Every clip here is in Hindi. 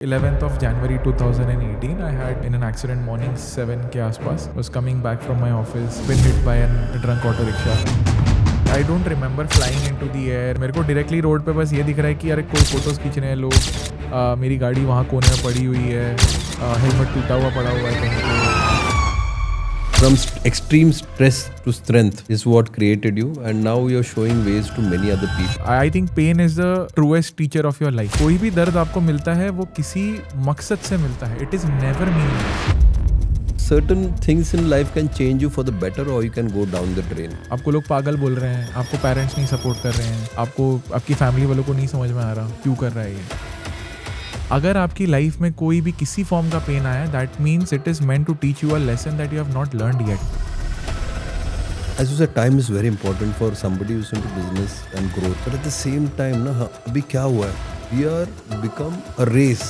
11th of January 2018, I had in an accident morning 7 के आसपास. Was coming back from my office, been hit by a drunk auto rickshaw. I don't remember flying into the air. मेरे को directly road पे बस ये दिख रहा है कि यार कोई photos खींच रहे हैं लोग. मेरी गाड़ी वहाँ कोने में पड़ी हुई है. हेलमेट टूटा हुआ पड़ा हुआ है कहीं पे. From extreme stress to strength is what created you, and now you're showing ways to many other people. I think pain is the truest teacher of your life. कोई भी दर्द आपको मिलता है वो किसी मकसद से मिलता है. It is never meaningless. Certain things in life can change you for the better, or you can go down the drain. आपको लोग पागल बोल रहे हैं, आपको पेरेंट्स नहीं सपोर्ट कर रहे हैं, आपको आपकी फैमिली वालों को नहीं समझ में आ रहा क्यों कर रहा है ये. अगर आपकी लाइफ में कोई भी किसी फॉर्म का पेन आया, that means it is meant to teach you a lesson that you have not learned yet. As you said, time is very important for somebody who's into business and growth. But at the same time, ना अभी क्या हुआ है? We are become a race,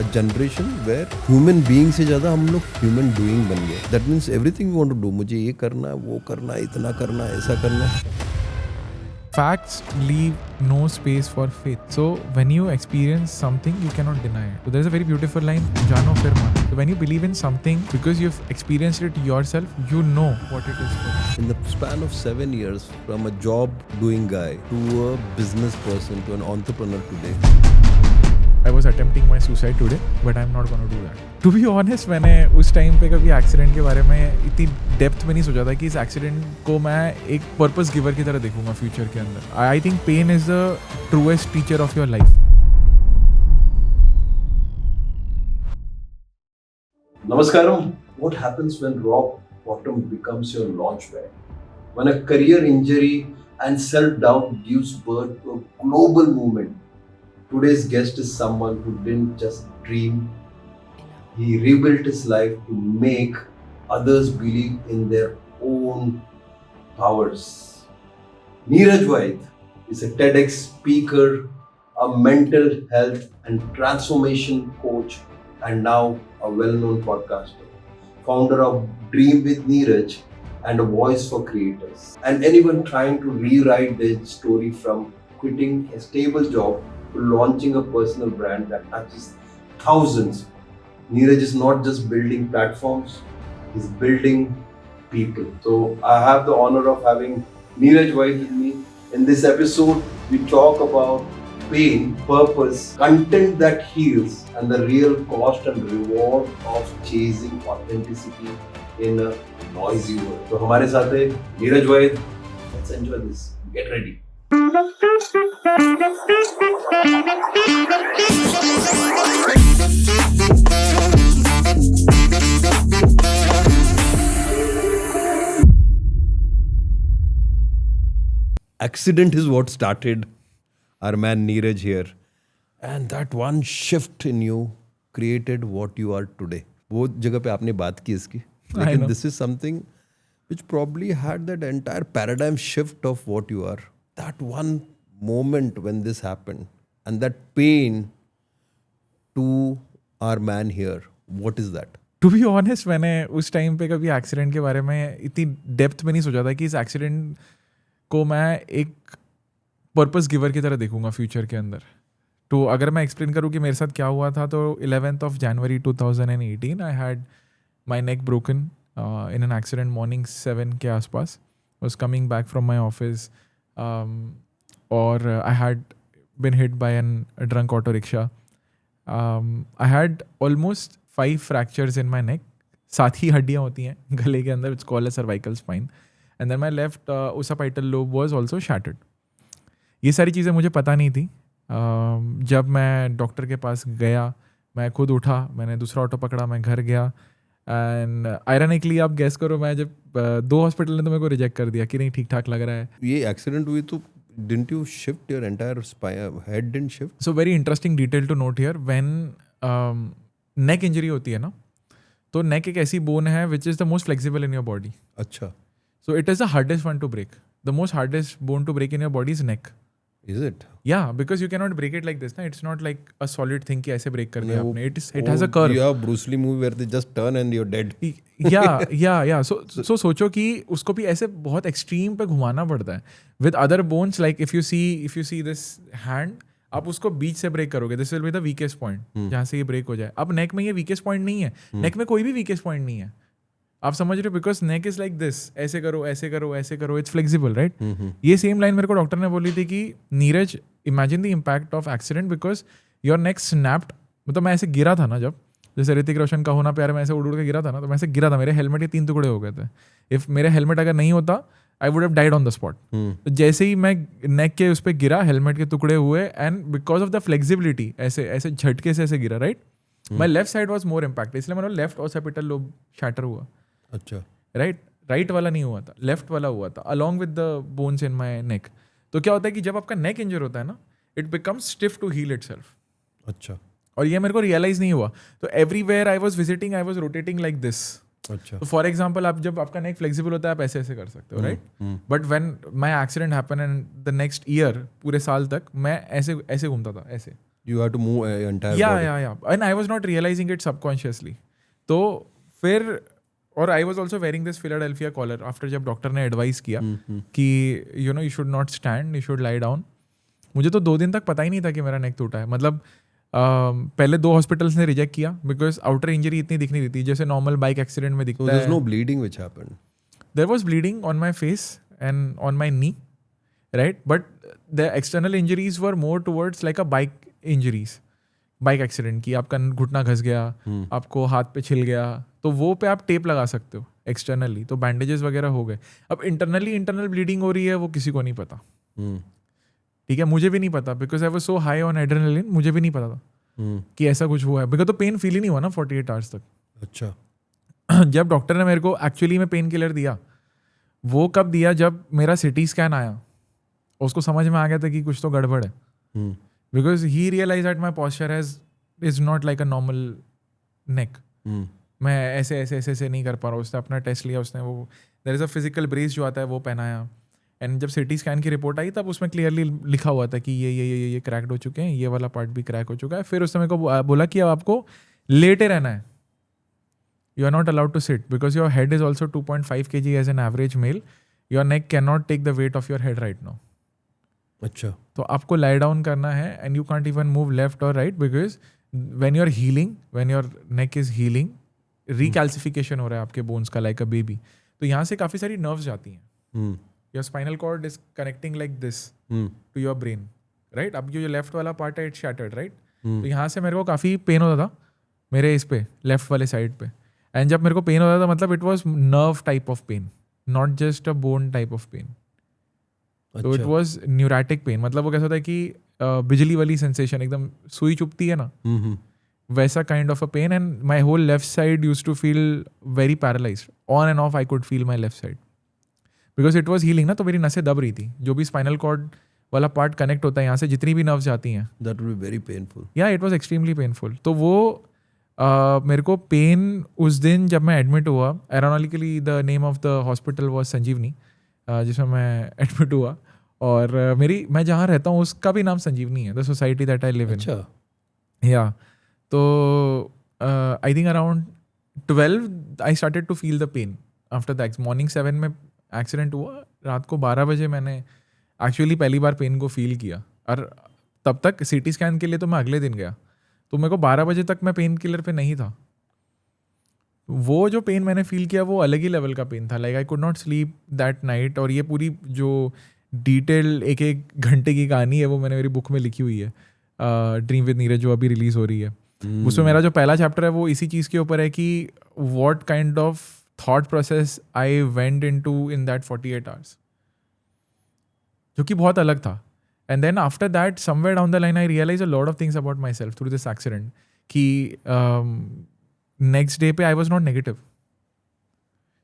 a generation where human being से ज़्यादा हम लोग human doing बन गए. That means everything we want to do, मुझे ये करना है, वो करना है, इतना करना है, ऐसा करना है. Facts leave no space for faith. So when you experience something, you cannot deny it. So there's a very beautiful line, "Jano fir mano." So when you believe in something, because you've experienced it yourself, you know what it is for. In the span of 7 years, from a job doing guy to a business person to an entrepreneur today. I was attempting my suicide today, but I'm not going to do that. To be honest, मैंने उस टाइम पे कभी एक्सीडेंट के बारे में इतनी डेप्थ में नहीं सोचा था कि इस एक्सीडेंट को मैं एक पर्पस गिवर की तरह देखूंगा फ्यूचर के अंदर. I think pain is the truest teacher of your life. Namaskaram. What happens when rock bottom becomes your launchpad? When a career injury and self-doubt gives birth to a global movement. Today's guest is someone who didn't just dream. He rebuilt his life to make others believe in their own powers. Neeraj Vaid is a TEDx speaker, a mental health and transformation coach, and now a well-known podcaster. Founder of Dream with Neeraj and a voice for creators. And anyone trying to rewrite their story from quitting a stable job to launching a personal brand that touches thousands. Neeraj is not just building platforms, he's building people. So I have the honor of having Neeraj Vaid with me. In this episode, we talk about pain, purpose, content that heals, and the real cost and reward of chasing authenticity in a noisy world. So हमारे साथ है नीरज वैद. Let's enjoy this. Get ready. Accident is what started our man Neeraj here, and that one shift in you created what you are today. वो जगह पे आपने बात की इसकी, लेकिन this is something which probably had that entire paradigm shift of what you are. That one moment when this happened and that pain to our man here, what is that? To be honest, मैंने उस टाइम पे कभी एक्सीडेंट के बारे में इतनी डेप्थ में नहीं सोचा था कि इस एक्सीडेंट को मैं एक पर्पस गिवर की तरह देखूंगा फ्यूचर के अंदर. तो अगर मैं एक्सप्लेन करूँ कि मेरे साथ क्या हुआ था, तो 11th of January 2018 I had my neck broken in an accident morning 7 के आसपास. Was coming back from my office और I had been hit by an drunk auto rickshaw. I had almost 5 fractures in my neck. 7 ही हड्डियाँ होती हैं गले के अंदर. It's called a cervical spine. And then my left occipital lobe was also shattered. ये सारी चीज़ें मुझे पता नहीं थी. जब मैं डॉक्टर के पास गया, मैं खुद उठा, मैंने दूसरा ऑटो पकड़ा, मैं घर गया. एंड आयरनिकली आप गेस करो, मैं जब 2 हॉस्पिटल ने तो मेरे को रिजेक्ट कर दिया कि नहीं ठीक ठाक लग रहा है. ये एक्सीडेंट हुई तो didn't you shift your entire spine? Head didn't shift? So very interesting detail to note here. When neck injury होती है ना, तो neck एक ऐसी bone है which is the most flexible in your body. अच्छा. So it is the hardest one to break. The most hardest bone to break in your body is neck. Is it? Yeah, because you cannot break it like this. Na? It's not like a solid thing कि ऐसे break कर दिया आपने. It has a curve. Yeah, Bruce Lee movie where they just turn and you're dead. Yeah. So सोचो कि उसको भी ऐसे बहुत extreme पे घुमाना पड़ता है. With other bones, like if you see this hand, आप उसको बीच से ब्रेक करोगे, this will be the weakest point जहाँ से ये ब्रेक हो जाए. अब नेक में ये वीकेस्ट पॉइंट नहीं है, नेक में कोई भी वीकेस्ट पॉइंट नहीं है. आप समझ रहे हो, because neck is like this, ऐसे करो ऐसे करो ऐसे करो, इट्स फ्लेक्सिबल राइट. ये सेम लाइन मेरे को डॉक्टर ने बोली थी कि Neeraj imagine the impact of accident because your neck snapped. मतलब मैं ऐसे गिरा था ना, जब जैसे ऋतिक रोशन का होना प्यार में ऐसे उड़ के गिरा था ना, तो मैं ऐसे गिरा था, मेरे हेलमेट के 3 टुकड़े हो गए थे. इफ मेरे हेलमेट अगर नहीं होता आई would have died on the spot. तो जैसे ही मैं नेक के उस पर गिरा, हेलमेट के टुकड़े हुए and because of the flexibility ऐसे ऐसे झटके से ऐसे गिरा right. My left side was more impact, इसलिए मेरा लेफ्ट ऑसिपिटल लोब शैटर हुआ. अच्छा. राइट वाला नहीं हुआ था, लेफ्ट वाला हुआ था along with the bones in my neck. तो क्या होता है कि जब आपका नेक इंजर होता है ना, it becomes stiff to heal itself. अच्छा. और ये मेरे को रियलाइज नहीं हुआ. तो everywhere I was visiting I was rotating like this. अच्छा. तो फॉर एग्जाम्पल आप जब आपका नेक फ्लेक्सिबल होता है आप ऐसे ऐसे कर सकते हो right. But when my accident happen and the next year पूरे साल तक मैं ऐसे ऐसे घूमता था ऐसे. You have to move entire body. Yeah. And I was not realizing it subconsciously. तो फिर और I was also wearing this Philadelphia collar after, जब डॉक्टर ने एडवाइस किया कि you know you should not stand, you should lie down. मुझे तो 2 दिन तक पता ही नहीं था कि मेरा नेक टूटा है. मतलब पहले 2 हॉस्पिटल्स ने रिजेक्ट किया बिकॉज आउटर इंजरी इतनी दिख नहीं रही थी जैसे नॉर्मल बाइक एक्सीडेंट में दिखता So है. there's no bleeding which happened. There was bleeding on my face and on my knee, right? But the external injuries were more towards like a bike injuries. Bike accident की, आपका घुटना घस गया, आपको हाथ पे छिल गया, तो वो पे आप टेप लगा सकते हो एक्सटर्नली, तो बैंडेजेस वगैरह हो गए. अब इंटरनल ब्लीडिंग हो रही है वो किसी को नहीं पता. ठीक है, मुझे भी नहीं पता because I was so high on adrenaline, मुझे भी नहीं पता था कि ऐसा कुछ हुआ है बिकॉज तो पेन फील ही नहीं हुआ ना 48 आवर्स तक. अच्छा. जब डॉक्टर ने मेरे को एक्चुअली में पेन किलर दिया, वो कब दिया, जब मेरा सिटी स्कैन आया. उसको समझ में आ गया था कि कुछ तो गड़बड़ है. Because he realized that my posture is not like a normal neck. मैं ऐसे ऐसे ऐसे ऐसे नहीं कर पा रहा हूँ. उसने अपना टेस्ट लिया, उसने वो there is a physical brace जो आता है वो पहनाया. एंड जब सिटी स्कैन की रिपोर्ट आई तब उसमें क्लियरली लिखा हुआ था कि ये क्रैक्ड हो चुके हैं, ये वाला पार्ट भी क्रैक हो चुका है. फिर उसने मेरे को बोला कि अब आपको लेटे रहना है, you are not allowed to sit because your head is also 2.5 kg as an average male. Your neck can not take the weight of your head right now. अच्छा. तो आपको लाई डाउन करना है and you can't even move left और right because when you are healing, when your neck is healing, recalcification हो रहा है आपके बोन्स का लाइक अ बेबी. तो यहाँ से काफ़ी सारी नर्व्स जाती हैं. Your spinal cord is connecting like this to your brain right. अब जो लेफ्ट वाला पार्ट है इट शैटर्ड राइट. तो यहाँ से मेरे को काफ़ी पेन होता था मेरे इस पे लेफ्ट वाले साइड पे. एंड जब मेरे को पेन होता था मतलब it was nerve type of pain, not just a bone type of pain. तो इट वॉज न्यूरैटिक पेन. मतलब वो कैसा होता है कि बिजली वाली सेंसेशन, एकदम सुई चुभती है ना, वैसा kind of a pain. And my whole left side use to feel very paralyzed. On and off I could feel my left side because it was healing ना. तो मेरी नसें दब रही थी. जो भी स्पाइनल कॉर्ड वाला पार्ट कनेक्ट होता है यहाँ से, जितनी भी नर्व्स जाती हैं, that will be very painful. या इट वॉज एक्सट्रीमली पेनफुल. तो वो मेरे को पेन उस दिन जब मैं एडमिट हुआ, ironically the name of the hospital was Sanjeevani, जिसमें मैं एडमिट हुआ. और मैं जहाँ रहता हूँ उसका भी नाम संजीवनी है, the society that I live in. अच्छा. या तो I think around 12 I started to feel the pain after that. Morning 7 में एक्सीडेंट हुआ, रात को 12 बजे मैंने एक्चुअली पहली बार पेन को फील किया. और तब तक सीटी स्कैन के लिए तो मैं अगले दिन गया, तो मेरे को 12 बजे तक मैं पेन किलर पे नहीं था. वो जो पेन मैंने फील किया वो अलग ही लेवल का पेन था. Like I could not sleep that night. और ये पूरी जो डिटेल एक घंटे की कहानी है वो मैंने मेरी बुक में लिखी हुई है, ड्रीम विद नीरज, जो अभी रिलीज हो रही है. उसमें मेरा जो पहला चैप्टर है वो इसी चीज़ के ऊपर है कि what kind of thought process I went into in that 48 hours, जो कि बहुत अलग था. And then after that somewhere down the line I realize a lot of things about myself through this accident. कि नेक्स्ट डे पे I was not negative.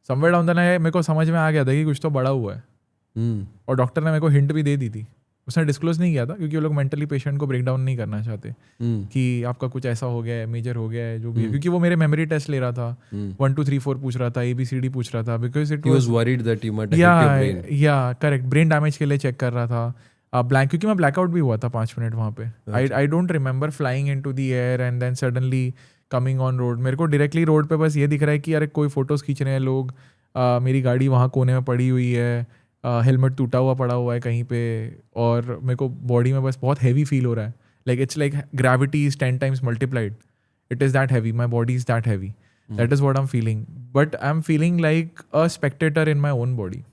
Somewhere down the line मेरे को समझ में आ गया था कि कुछ तो बड़ा हुआ है. और डॉक्टर ने मेरे को हिंट भी दे दी थी. उसने डिस्क्लोज नहीं किया था क्योंकि वो लोग मेंटली पेशेंट को ब्रेक डाउन नहीं करना चाहते कि आपका कुछ ऐसा हो गया है, मेजर हो गया है, जो भी है. क्योंकि वो मेरे मेमोरी टेस्ट ले रहा था, 1 2 3 4 पूछ रहा था, ABCD पूछ रहा था. Because it was worried that you might have hit your brain. या करेक्ट, ब्रेन डैमेज के लिए चेक कर रहा था. ब्लैंक, क्योंकि मैं ब्लैकआउट भी हुआ था 5 मिनट वहाँ पे. I don't remember flying into the air and then suddenly coming on road. मेरे को डायरेक्टली रोड पे बस ये दिख रहा है कि यार कोई फोटोज खींच रहे हैं लोग, मेरी गाड़ी वहाँ कोने में पड़ी हुई है, हेलमेट टूटा हुआ पड़ा हुआ है कहीं पे, और मेरे को बॉडी में बस बहुत हैवी फील हो रहा है. Like it's like gravity is 10 times multiplied. It is that heavy. My body is that heavy. That is what I'm feeling. But I'm feeling like a spectator in my own body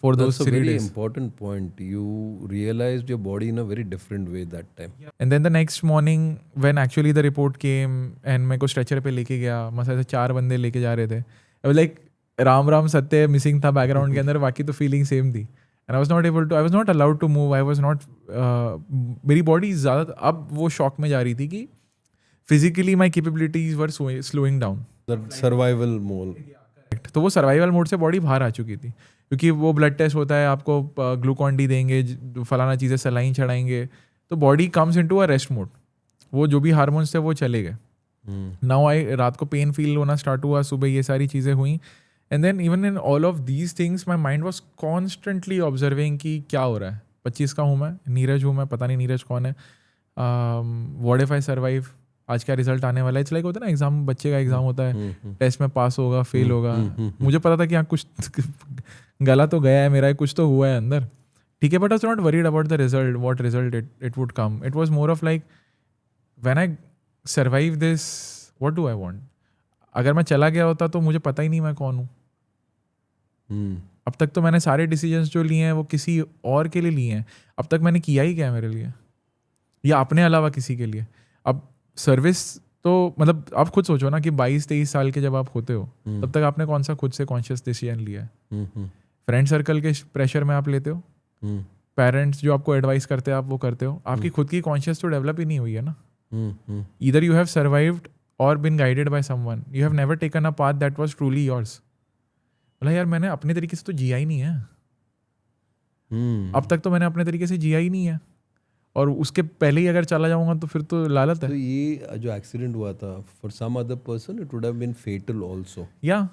for those That's a 3 very days. important point. You realized your body in a very different way that time. And then the next morning when actually the report came and मेरे को स्ट्रेचर पे लेके गया, मसा से 4 बंदे लेके जा रहे थे. I was like Ram Ram सत्य मिसिंग था बैकग्राउंड के अंदर, बाकी तो फीलिंग सेम थी. And I was not able to, I was not allowed to move. I was not, मेरी बॉडी ज़्यादा अब वो शॉक में जा रही थी कि physically my capabilities were slowing down. That survival mode. तो वो सर्वाइवल मोड से बॉडी बाहर आ चुकी थी, क्योंकि वो ब्लड टेस्ट होता है, आपको ग्लूकॉन डी देंगे, फलाना चीज़ें सलाइन चढ़ाएंगे, तो body comes into a rest mode. वो जो भी हार्मोन्स थे वो चले गए. नाउ आई रात को पेन फील होना स्टार्ट हुआ, सुबह ये सारी चीज़ें हुई. And then even in all of these things my mind was constantly observing कि क्या हो रहा है. 25 का हूँ मैं, नीरज हूँ मैं, पता नहीं नीरज कौन है. व्हाट इफ आई सर्वाइव, आज क्या रिजल्ट आने वाला है. इट्स लाइक होता है ना एग्जाम, बच्चे का एग्जाम होता है, टेस्ट में पास होगा फेल होगा. मुझे पता था कि यहाँ कुछ गला तो गया है मेरा, कुछ तो हुआ है अंदर, ठीक है. But I was not worried about the result, what result it would come. It was more of like when I survive this, what do I want. अगर मैं चला गया होता तो मुझे पता ही नहीं मैं कौन हूँ. अब तक तो मैंने सारे डिसीजंस जो लिए हैं वो किसी और के लिए लिए हैं. अब तक मैंने किया ही क्या है मेरे लिए, या अपने अलावा किसी के लिए. अब सर्विस तो मतलब आप खुद सोचो ना कि 22-23 साल के जब आप होते हो तब तक आपने कौन सा खुद से कॉन्शियस डिसीजन लिया है. फ्रेंड सर्कल के प्रेशर में आप लेते हो, पेरेंट्स जो आपको एडवाइस करते हैं आप वो करते हो. आपकी खुद की कॉन्शियस तो डेवलप ही नहीं हुई है ना. ईदर यू हैव सर्वाइव्ड और been guided by someone, you have never taken a path that was truly yours. बोला यार मैंने अपने तरीके से तो जिया ही नहीं है. अब तक तो मैंने अपने तरीके से जिया ही नहीं है, और उसके पहले ही अगर चला जाऊंगा तो फिर तो लालत तो है. ये जो एक्सीडेंट हुआ था, for some other person it would have been fatal also. या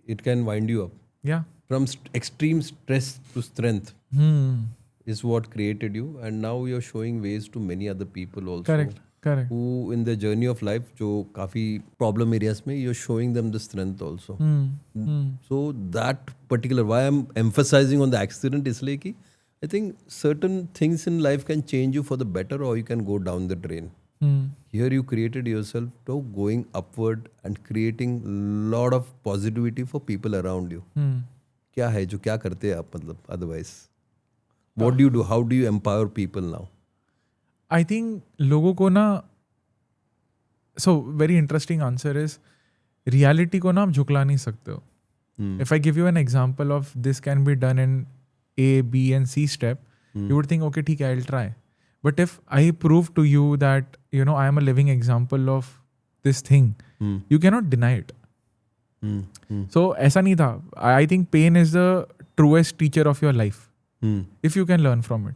it can wind you up. या From extreme stress to strength is what created you, and now you're showing ways to many other people also. Correct. Who in the journey of life जो काफी problem areas में you're showing them the strength also. So that particular, why I'm emphasizing on the accident इसलिए कि I think certain things in life can change you for the better or you can go down the drain. Here you created yourself to going upward and creating lot of positivity for people around you. क्या है जो क्या करते हैं आप, मतलब otherwise what do you do, how do you empower people now? I think लोगों को ना, so very interesting answer is reality को ना आप झुकला नहीं सकते हो. If I give you an example of this can be done in A, B and C step, you would think, okay, ठीक है, I'll try. But if I prove to you that, you know, I am a living example of this thing, you cannot deny it. So ऐसा नहीं था. I think pain is the truest teacher of your life. If you can learn from it.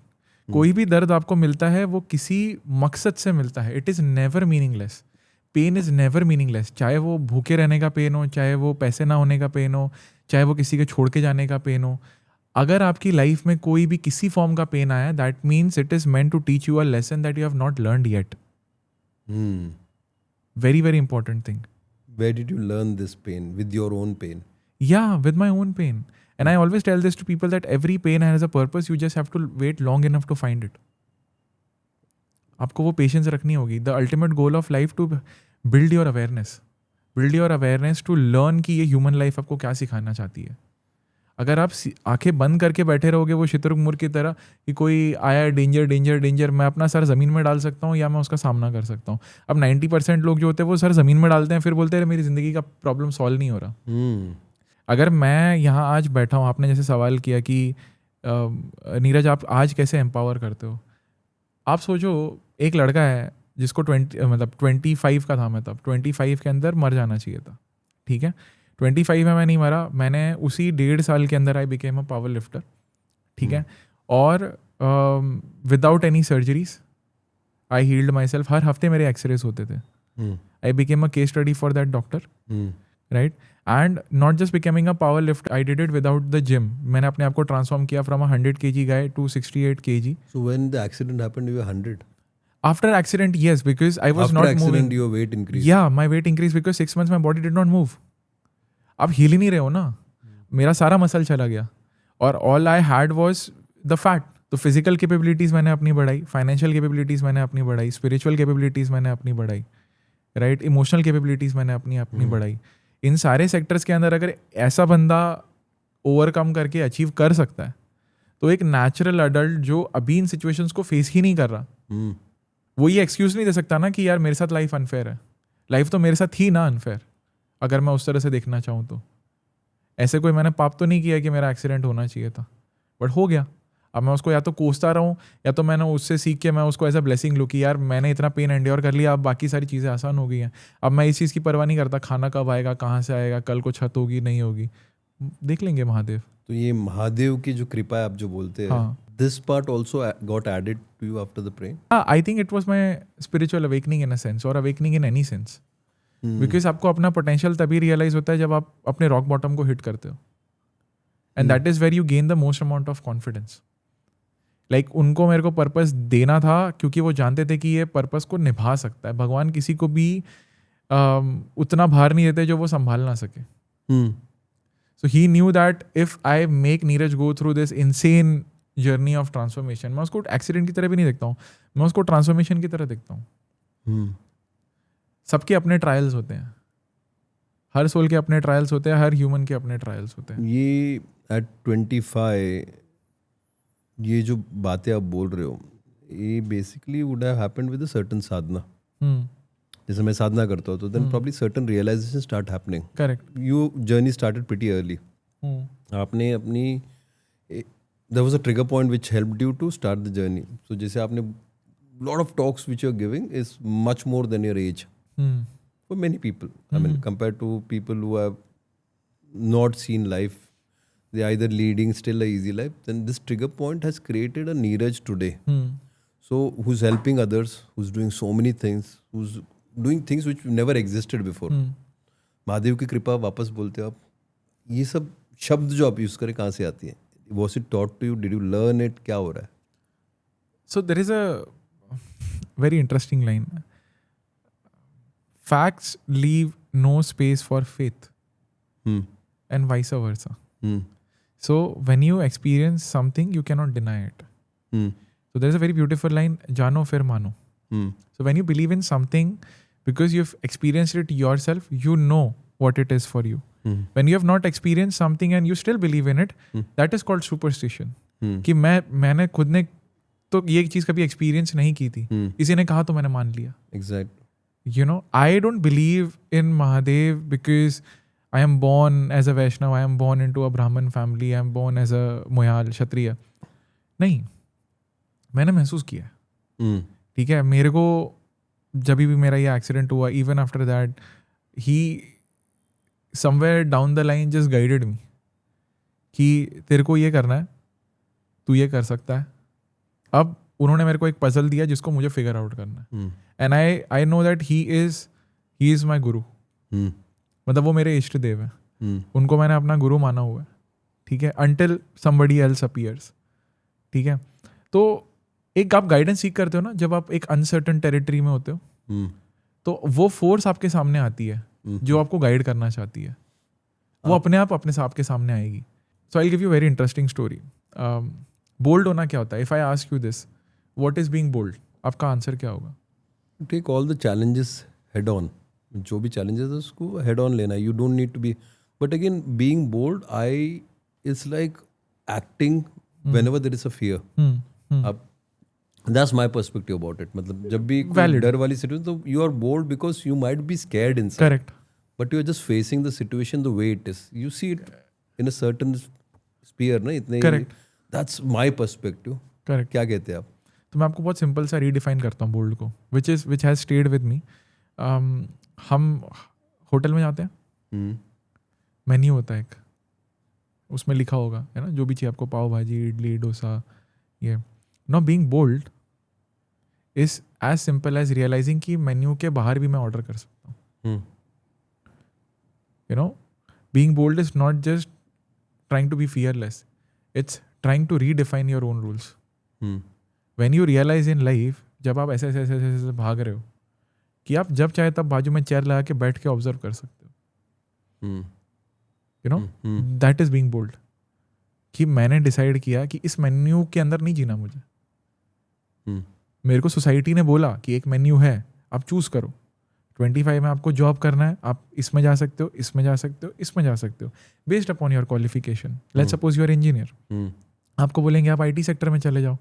कोई भी दर्द आपको मिलता है वो किसी मकसद से मिलता है. It is never meaningless. Pain is never meaningless. चाहे वो भूखे रहने का पेन हो, चाहे वो पैसे ना होने का पेन हो, चाहे वो किसी के छोड़ के जाने का पेन हो. अगर आपकी लाइफ में कोई भी किसी फॉर्म का पेन आया, that means it is meant to teach you a lesson that you have not learned yet. Very very important thing. Where did you learn this pain? With your own pain? Yeah, with my own pain. And I always tell this to people that every pain has a purpose. You just have to wait long enough to find it. आपको वो पेशेंस रखनी होगी. The ultimate goal of life to build your awareness. Build your awareness to learn कि ये human life आपको क्या सिखाना चाहती है. अगर आप आंखें बंद करके बैठे रहोगे वो शुतुरमुर्ग की तरह कि कोई आया डेंजर डेंजर डेंजर, मैं अपना सर ज़मीन में डाल सकता हूँ या मैं उसका सामना कर सकता हूँ. अब 90% लोग जो होते हैं वो सर ज़मीन में डालते हैं, फिर बोलते हैं मेरी ज़िंदगी का प्रॉब्लम सॉल्व नहीं हो रहा. अगर मैं यहाँ आज बैठा हूँ, आपने जैसे सवाल किया कि नीरज आप आज कैसे एम्पावर करते हो. आप सोचो एक लड़का है जिसको 25 का था मैं तब, 25 के अंदर मर जाना चाहिए था. ठीक है, 25 में मैं नहीं मरा. मैंने उसी 1.5 साल के अंदर I became a power lifter. ठीक है, और without any surgeries I healed my self. हर हफ्ते मेरे एक्सरेज होते थे. I became a case study for that doctor, right. And not just becoming a power lift, I did it without the gym. मैंने अपने आप को ट्रांसफॉर्म किया from 100 kg guy to 68 kg. So when the accident happened, you were 100. After accident, yes, because I was After not accident, moving. your weight increased. Yeah, my weight increased because 6 months my body did not move. आप हिल ही नहीं रहे हो ना. मेरा सारा मसल चला गया और all I had was the fat. तो फिजिकल कैपेबिलिटीज़ मैंने अपनी बढ़ाई, फाइनेंशियल कैपेबिलिटीज़ मैंने अपनी बढ़ाई, स्पिरिचुअल कैपेबिलिटीज़ मैंने अपनी बढ़ाई, राइट, इमोशनल कैपेबिलिटीज़ मैंने अपनी बढ़ाई. इन सारे सेक्टर्स के अंदर अगर ऐसा बंदा ओवरकम करके अचीव कर सकता है, तो एक नेचुरल अडल्ट जो अभी इन सिचुएशंस को फेस ही नहीं कर रहा, वो ये एक्सक्यूज नहीं दे सकता ना कि यार मेरे साथ लाइफ अनफेयर है. लाइफ तो मेरे साथ ही ना अनफेयर, अगर मैं उस तरह से देखना चाहूँ तो. ऐसे कोई मैंने पाप तो नहीं किया कि मेरा एक्सीडेंट होना चाहिए था, बट हो गया. अब मैं उसको या तो कोसता रहूँ, या तो मैंने उससे सीख के मैं उसको एज अ ब्लेसिंग लूँ कि यार मैंने इतना पेन एंड्योर कर लिया, अब बाकी सारी चीज़ें आसान हो गई हैं. अब मैं इस चीज़ की परवाह नहीं करता खाना कब आएगा, कहाँ से आएगा, कल को छत होगी नहीं होगी, देख लेंगे महादेव. तो ये महादेव की जो कृपा है आप जो बोलते हैं, this part also got added to you after the prayer? I think it was my spiritual awakening in a sense, और awakening in any sense. Because आपको अपना पोटेंशियल तभी रियलाइज होता है जब आप अपने रॉक बॉटम को हिट करते हो, and that is where you gain the most amount of confidence. Like उनको मेरे को पर्पस देना था क्योंकि वो जानते थे कि ये पर्पस को निभा सकता है. भगवान किसी को भी उतना भार नहीं देते जो वो संभाल ना सके. So he knew that if I make Neeraj go through this insane journey of transformation, मैं उसको एक्सीडेंट की तरह भी नहीं देखता हूँ, मैं उसको ट्रांसफॉर्मेशन की तरह देखता हूँ. सबके अपने ट्रायल्स होते हैं, हर सोल के अपने ट्रायल्स होते हैं, हर ह्यूमन के अपने ट्रायल्स होते हैं. ये एट 25 ये जो बातें आप बोल रहे हो, ये basically would have happened with a certain sadhana. जैसे मैं साधना करता हूँ तो then probably certain realisation start happening. Correct. You journey started pretty early. आपने अपनी there was a trigger point which helped you to start the journey. So जैसे आपने lot of talks which you are giving is much more than your age for many people. I mean compare to people who have not seen life, they are either leading still a easy life. Then this trigger point has created a Neeraj today. So who's helping others, who's doing so many things, who's doing things which never existed before. Mahadev की कृपा वापस बोलते हो आप, ये सब शब्द जो आप यूज करें कहाँ से आती है? Was it taught to you? Did you learn it? क्या हो रहा है? So there is a very interesting line. Facts leave no space for faith, and vice versa. So when you experience something, you cannot deny it. So there's a very beautiful line, jano fir mano. So when you believe in something, because you've experienced it yourself, you know what it is for you. When you have not experienced something and you still believe in it, that is called superstition. कि मैंने खुद ने तो ये चीज़ कभी एक्सपीरियंस नहीं की थी, किसी ने कहा तो मैंने मान लिया. Exactly. You know, I don't believe in Mahadev because I am born as a Vaishnav, I am born into a Brahmin family, I am born as a Moyal, Kshatriya. नहीं, मैंने महसूस किया. ठीक है, मेरे को जब भी मेरा ये एक्सीडेंट हुआ, even after that, he somewhere down the line just guided me कि तेरे को ये करना है, तू ये कर सकता है. अब उन्होंने मेरे को एक पजल दिया जिसको मुझे फिगर आउट करना है. And I know that he is my गुरु. मतलब वो मेरे इष्ट देव है. उनको मैंने अपना गुरु माना हुआ है. ठीक है, until somebody else appears. ठीक है, तो एक आप गाइडेंस सीख करते हो ना, जब आप एक अनसर्टन टेरिटरी में होते हो, तो वो फोर्स आपके सामने आती है जो आपको गाइड करना चाहती है. वो अपने आप के सामने आएगी. So I give you very interesting story. Bold होना क्या होता है? If I ask you this, what is being bold, आपका आंसर क्या होगा? Take all the challenges head on. जो भी चैलेंजेस है उसको हेड ऑन लेना. You don't need to be, but again being bold I it's like acting whenever there is a fear. अब that's my perspective about it. मतलब जब भी डर वाली सिचुएशन, तो you are bold because you might be scared inside. Correct. But you are just facing the situation the way it is. You see it in a certain sphere ना, इतने. Correct. That's my perspective. Correct. क्या कहते हैं आप? तो मैं आपको बहुत सिंपल सा रीडिफाइन करता हूँ बोल्ड को, which has stayed with me. हम होटल में जाते हैं, मेन्यू होता है एक, उसमें लिखा होगा, है ना, जो भी चाहिए आपको, पाव भाजी, इडली, डोसा, ये. Now being bold is as simple as realizing कि मेन्यू के बाहर भी मैं ऑर्डर कर सकता हूँ. You know, being bold is not just trying to be fearless, it's trying to redefine your own rules. When you realize in life, जब आप ऐसे ऐसे ऐसे ऐसे भाग रहे हो कि आप जब चाहे तब बाजू में चेयर लगा के बैठ के ऑब्जर्व कर सकते हो. You know, that is being bold. कि मैंने डिसाइड किया कि इस मेन्यू के अंदर नहीं जीना मुझे. मेरे को सोसाइटी ने बोला कि एक मेन्यू है, आप चूज करो. 25 में आपको जॉब करना है, आप इसमें जा सकते हो, इसमें जा सकते हो, इसमें जा सकते हो, based upon your qualification. Let's suppose you are engineer, आपको बोलेंगे आप IT सेक्टर में चले जाओ,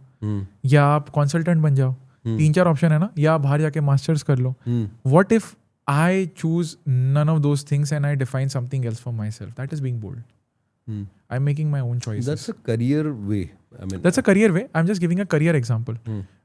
या आप कंसल्टेंट बन जाओ. 3-4 ऑप्शन है ना, या आप बाहर जाके मास्टर्स कर लो. What if I choose none of those things and I define something else for my self? That is being bold. I am making my own choice. That's a career way. I mean, that's a career way. I am just giving a career example.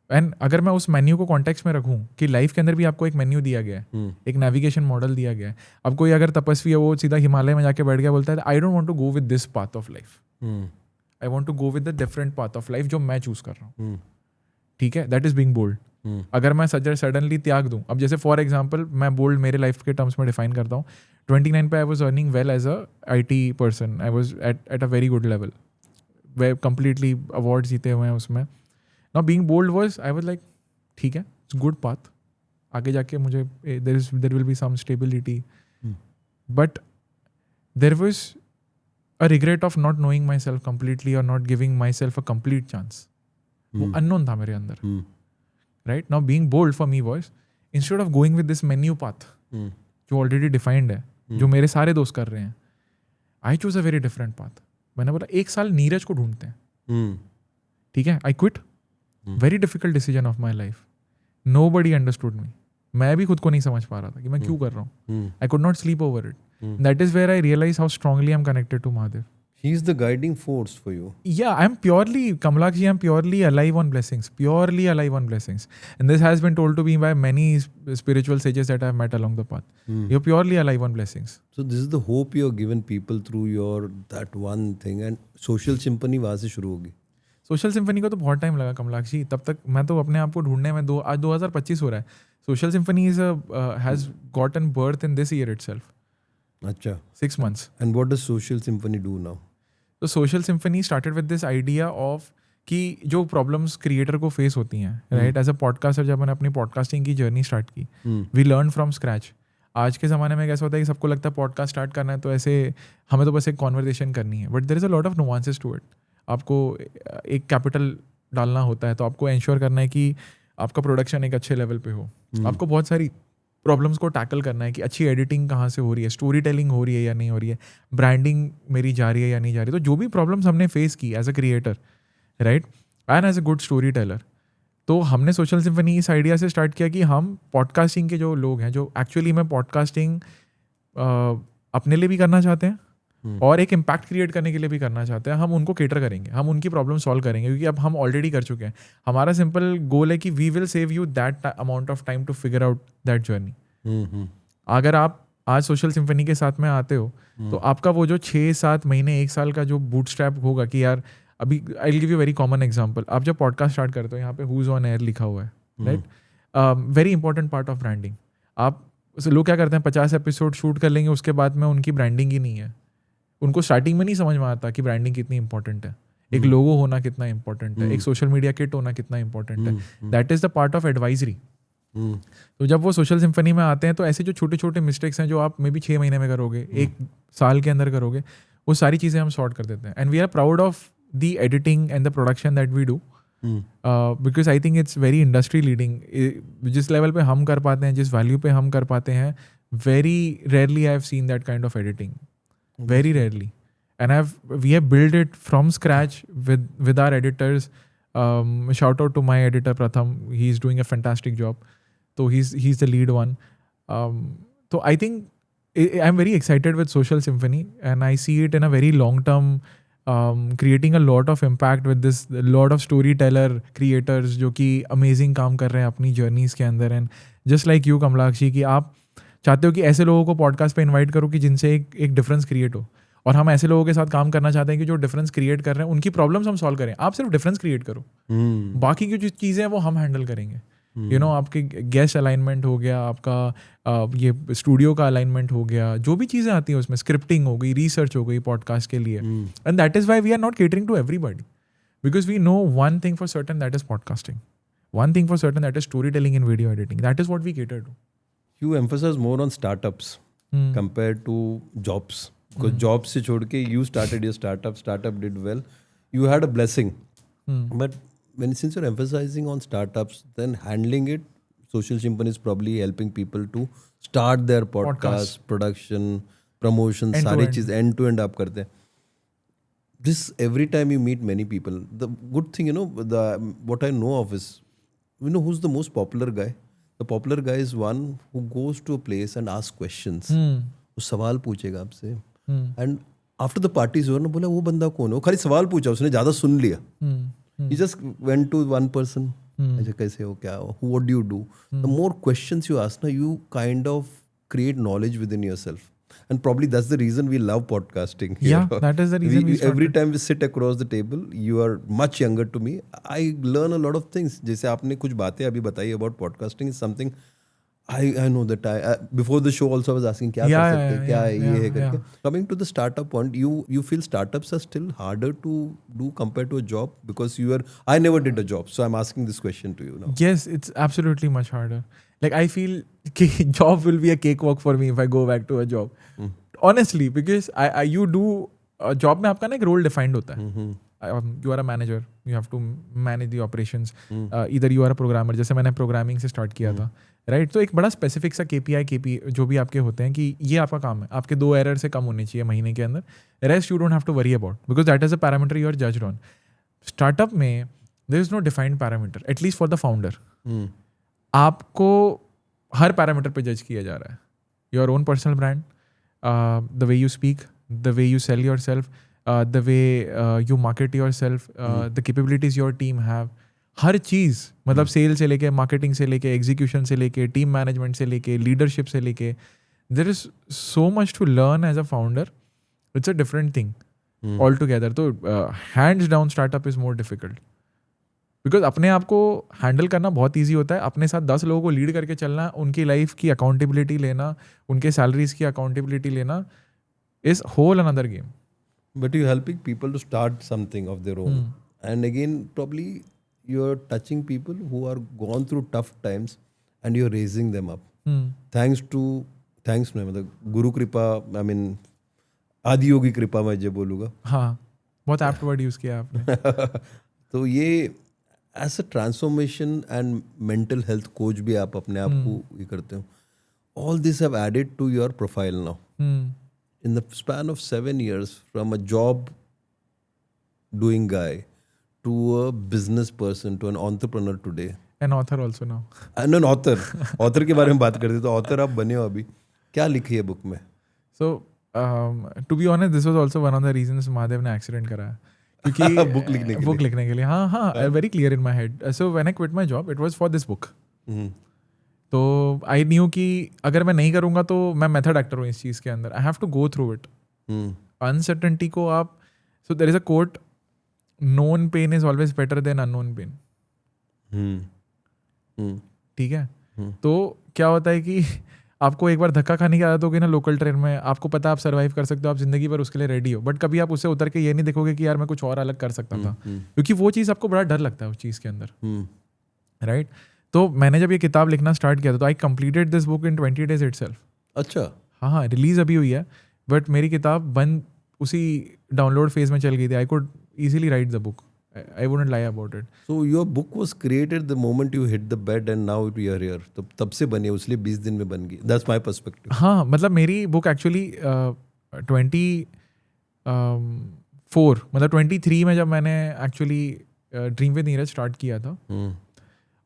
And अगर मैं उस मेन्यू को कॉन्टेक्स्ट में रखूं कि लाइफ के अंदर भी आपको एक मेन्यू दिया गया है, एक नेविगेशन मॉडल दिया गया है. अब कोई अगर तपस्वी है, वो सीधा हिमालय में जाके बैठ गया, बोलता है I don't want to go with this path of life, I want to go with the different path of life जो मैं चूज कर रहा हूँ. ठीक है, दैट इज बीइंग बोल्ड. अगर मैं सडनली त्याग दूं, अब जैसे फॉर एग्जाम्पल मैं बोल्ड मेरे लाइफ के टर्म्स में डिफाइन करता हूँ. 29 पे I was earning well as a IT person. I was at a very good level, वे कंप्लीटली अवार्ड जीते हुए हैं उसमें. Now being bold was, I was like ठीक है, इट्स गुड पाथ, आगे जाके मुझे there will be some stability. But there was a regret of not knowing my self completely और not giving myself a complete chance. वो अननोन था मेरे अंदर. Right now being bold for me was, instead of going with this menu path जो ऑलरेडी डिफाइंड है, जो मेरे सारे दोस्त कर रहे हैं, I choose a very different path. मैंने बोला 1 साल नीरज को ढूंढते हैं. ठीक है, I quit. Very difficult decision of my life. Nobody understood me. मैं भी खुद को नहीं समझ पा रहा था कि मैं क्यों कर रहा हूँ. I could not sleep over it. That is where I realize how strongly I am connected to Mahadev. he is the guiding force for you. Yeah, I'm purely, Kamalakji, I'm purely alive on blessings. Purely alive on blessings. And this has been told to me by many spiritual sages that I've met along the path. You're purely alive on blessings. So this is the hope you're given people through your that one thing. And social symphony वहाँ से शुरू होगी. सोशल सिम्फनी को तो बहुत टाइम लगा कमलाक्षी. तब तक मैं तो अपने आप को ढूंढने में आज 2025 हो रहा है. Social symphony has gotten birth in this year itself. अच्छा. 6 months. And what does social symphony do now? तो social symphony started with this idea of कि जो प्रॉब्लम्स क्रिएटर को फेस होती हैं, राइट, एज अ पॉडकास्टर जब मैंने अपनी पॉडकास्टिंग की जर्नी स्टार्ट की, वी लर्न फ्रॉम स्क्रैच. आज के ज़माने में कैसा होता है कि सबको लगता है पॉडकास्ट स्टार्ट करना है तो ऐसे हमें तो बस एक कॉन्वर्सेशन करनी है, but there is a lot of nuances to it. आपको एक कैपिटल डालना होता है, तो आपको इंश्योर करना है कि आपका प्रोडक्शन एक अच्छे लेवल पे हो. आपको बहुत सारी प्रॉब्लम्स को टैकल करना है कि अच्छी एडिटिंग कहाँ से हो रही है, स्टोरी टेलिंग हो रही है या नहीं हो रही है, ब्रांडिंग मेरी जा रही है या नहीं जा रही है. तो जो भी प्रॉब्लम्स हमने फेस की as a creator, right, and as a good storyteller, तो हमने सोशल सिम्फनी इस आइडिया से स्टार्ट किया कि हम पॉडकास्टिंग के जो लोग हैं, जो एक्चुअली में पॉडकास्टिंग अपने लिए भी करना चाहते हैं और एक इम्पैक्ट क्रिएट करने के लिए भी करना चाहते हैं, हम उनको केटर करेंगे, हम उनकी प्रॉब्लम सॉल्व करेंगे, क्योंकि अब हम ऑलरेडी कर चुके हैं. हमारा सिंपल गोल है कि we will save you that amount of time to figure out that journey. अगर आप आज सोशल सिम्फनी के साथ में आते हो तो आपका वो जो 6-7 महीने 1 साल का जो बूटस्ट्रैप होगा कि यार अभी आई will give you very common example. आप जब पॉडकास्ट स्टार्ट करते हो, यहाँ पे हुज ऑन एयर लिखा हुआ है, right, very important part of branding. आप लोग क्या करते हैं, 50 एपिसोड शूट कर लेंगे, उसके बाद में उनकी ब्रांडिंग ही नहीं है. उनको स्टार्टिंग में नहीं समझ में आता कि ब्रांडिंग कितनी इंपॉर्टेंट है, एक लोगो होना कितना इंपॉर्टेंट है, एक सोशल मीडिया किट होना कितना इंपॉर्टेंट है. That is the part of advisory. तो जब वो सोशल सिम्फनी में आते हैं तो ऐसे जो छोटे छोटे मिस्टेक्स हैं जो आप मे बी 6 महीने में करोगे, 1 साल के अंदर करोगे, वो सारी चीज़ें हम सॉर्ट कर देते हैं. And we are proud of the editing and the production that we do, because I think it's very industry leading. जिस लेवल पे हम कर पाते हैं, जिस वैल्यू पे हम कर पाते हैं, very rarely I have seen that kind of editing. Very rarely. And we have built it from scratch with our editors. Shout out to my editor Pratham. He's doing a fantastic job. So he's the lead one. So I think I'm very excited with Social Symphony, and I see it in a very long term, creating a lot of impact with this lot of storyteller creators जो कि amazing काम कर रहे हैं अपनी journeys के अंदर. And just like you Kamalakshi, कि आप चाहते हो कि ऐसे लोगों को पॉडकास्ट पे इनवाइट करो कि जिनसे एक डिफरेंस क्रिएट हो, और हम ऐसे लोगों के साथ काम करना चाहते हैं कि जो डिफरेंस क्रिएट कर रहे हैं उनकी प्रॉब्लम्स हम सॉल्व करें. आप सिर्फ डिफरेंस क्रिएट करो, बाकी की जो चीज़ें हैं वो हम हैंडल करेंगे. यू नो, आपके गेस्ट अलाइनमेंट हो गया, आपका ये स्टूडियो का अलाइनमेंट हो गया, जो भी चीज़ें आती हैं उसमें, स्क्रिप्टिंग हो गई, रिसर्च हो गई पॉडकास्ट के लिए. And that is why we are not catering to everybody, because we know one thing for certain, that is podcasting. One thing for certain, that is story telling in video editing. That is what we cater to. You emphasize more on startups compared to jobs, because jobs से छोड़ के you started your startup did well, you had a blessing. Hmm. But since you're emphasizing on startups, then handling it, Social Chimpan is probably helping people to start their podcast, production, promotion, End to सारी end. चीज end to end आप करते हैं. This every time you meet many people. The good thing, what I know of is, who's the most popular guy? The popular guy is one who goes to a place and asks questions. वो सवाल पूछेगा आपसे. And after the party is over, ना बोला वो बंदा कौन है? वो खाली सवाल पूछा, उसने ज़्यादा सुन लिया. He just went to one person. ऐसे कैसे हो, क्या हो, what do you do? The more questions you ask, ना, you kind of create knowledge within yourself. And probably that's the reason we love podcasting. Yeah, that is the reason we every started. time we sit across the table, you are much younger to me. I learn a lot of things. जैसे आपने कुछ बातें अभी बताई about podcasting is something I know that before the show also I was asking क्या कर सकते हैं, क्या है ये है करके. Coming to the startup point, you feel startups are still harder to do compared to a job because I never did a job, so I'm asking this question to you now. Yes, it's absolutely much harder. Like I feel job will be a cakewalk for me if I go back to a job. Honestly, because you do job में आपका ना एक role defined होता है. You are a manager. You have to manage the operations. Either you are a programmer. जैसे मैंने programming से start किया था, right? तो एक बड़ा specific सा KPI जो भी आपके होते हैं कि ये आपका काम है. आपके 2 error से कम होने चाहिए महीने के अंदर. Rest you don't have to worry about because that is a parameter you are judged on. Startup में there is no defined parameter, at least for the founder. आपको हर parameter पे judge किया जा रहा है. Your own personal brand, the way you speak, the way you sell yourself, the way you market yourself, the capabilities your team have. हर चीज़ मतलब सेल से लेके मार्केटिंग से लेके एग्जीक्यूशन से लेके टीम मैनेजमेंट से लेके लीडरशिप से लेके there is so much to learn as a founder. It's a different thing all together. तो hands down startup is more difficult because अपने आप को हैंडल करना बहुत ईजी होता है. अपने साथ 10 लोगों को लीड करके चलना, उनकी लाइफ की अकाउंटेबिलिटी लेना, उनके सैलरीज की अकाउंटेबिलिटी लेना is whole another game. But you're helping people to start something of their own. And again, probably you're touching people who are gone through tough times and you're raising them up. Thanks मैं मतलब गुरु कृपा, I mean आदि योगी कृपा मैं जो बोलूँगा. हाँ, बहुत एप्ट वर्ड यूज़ किया आपने. तो ये as a transformation and mental health coach भी आप अपने आप को ये करते हो. All this have added to your profile now. In the span of 7 years, from a job doing guy to a business person to an entrepreneur today. An author also now. And an author. Author के बारे में बात करते तो author आप बने हो अभी. क्या लिखी है book में? So, to be honest, this was also one of the reasons Mahadev ने accident कराया. क्योंकि book लिखने के लिए. हाँ, very clear in my head. So when I quit my job, it was for this book. तो आई न्यू कि अगर मैं नहीं करूँगा तो मैं मेथड एक्टर हूँ इस चीज़ के अंदर. I have to go through it. Uncertainty को आप, so there is a quote, known pain is always better than unknown pain. ठीक है. तो क्या होता है कि आपको एक बार धक्का खाने की आदत होगी ना लोकल ट्रेन में, आपको पता है आप सर्वाइव कर सकते हो, आप जिंदगी भर उसके लिए रेडी हो. बट कभी आप उससे उतर के ये नहीं देखोगे कि यार मैं कुछ और अलग कर सकता था, क्योंकि वो चीज़ आपको बड़ा डर लगता है उस चीज़ के अंदर. राइट. तो मैंने जब ये किताब लिखना स्टार्ट किया था तो I completed this book in 20 days itself. अच्छा. हाँ, रिलीज अभी हुई है बट मेरी किताब बंद उसी डाउनलोड फेज में चल गई थी. I could easily right the book. I wouldn't lie about it. So your book was created the moment you hit the bed and now you are here. तो तब से बनी, उसलिए 20 दिन में बन गई. That's my perspective. हाँ, मतलब मेरी बुक एक्चुअली 24 मतलब 23 में जब मैंने actually dream with Neeraj start किया था.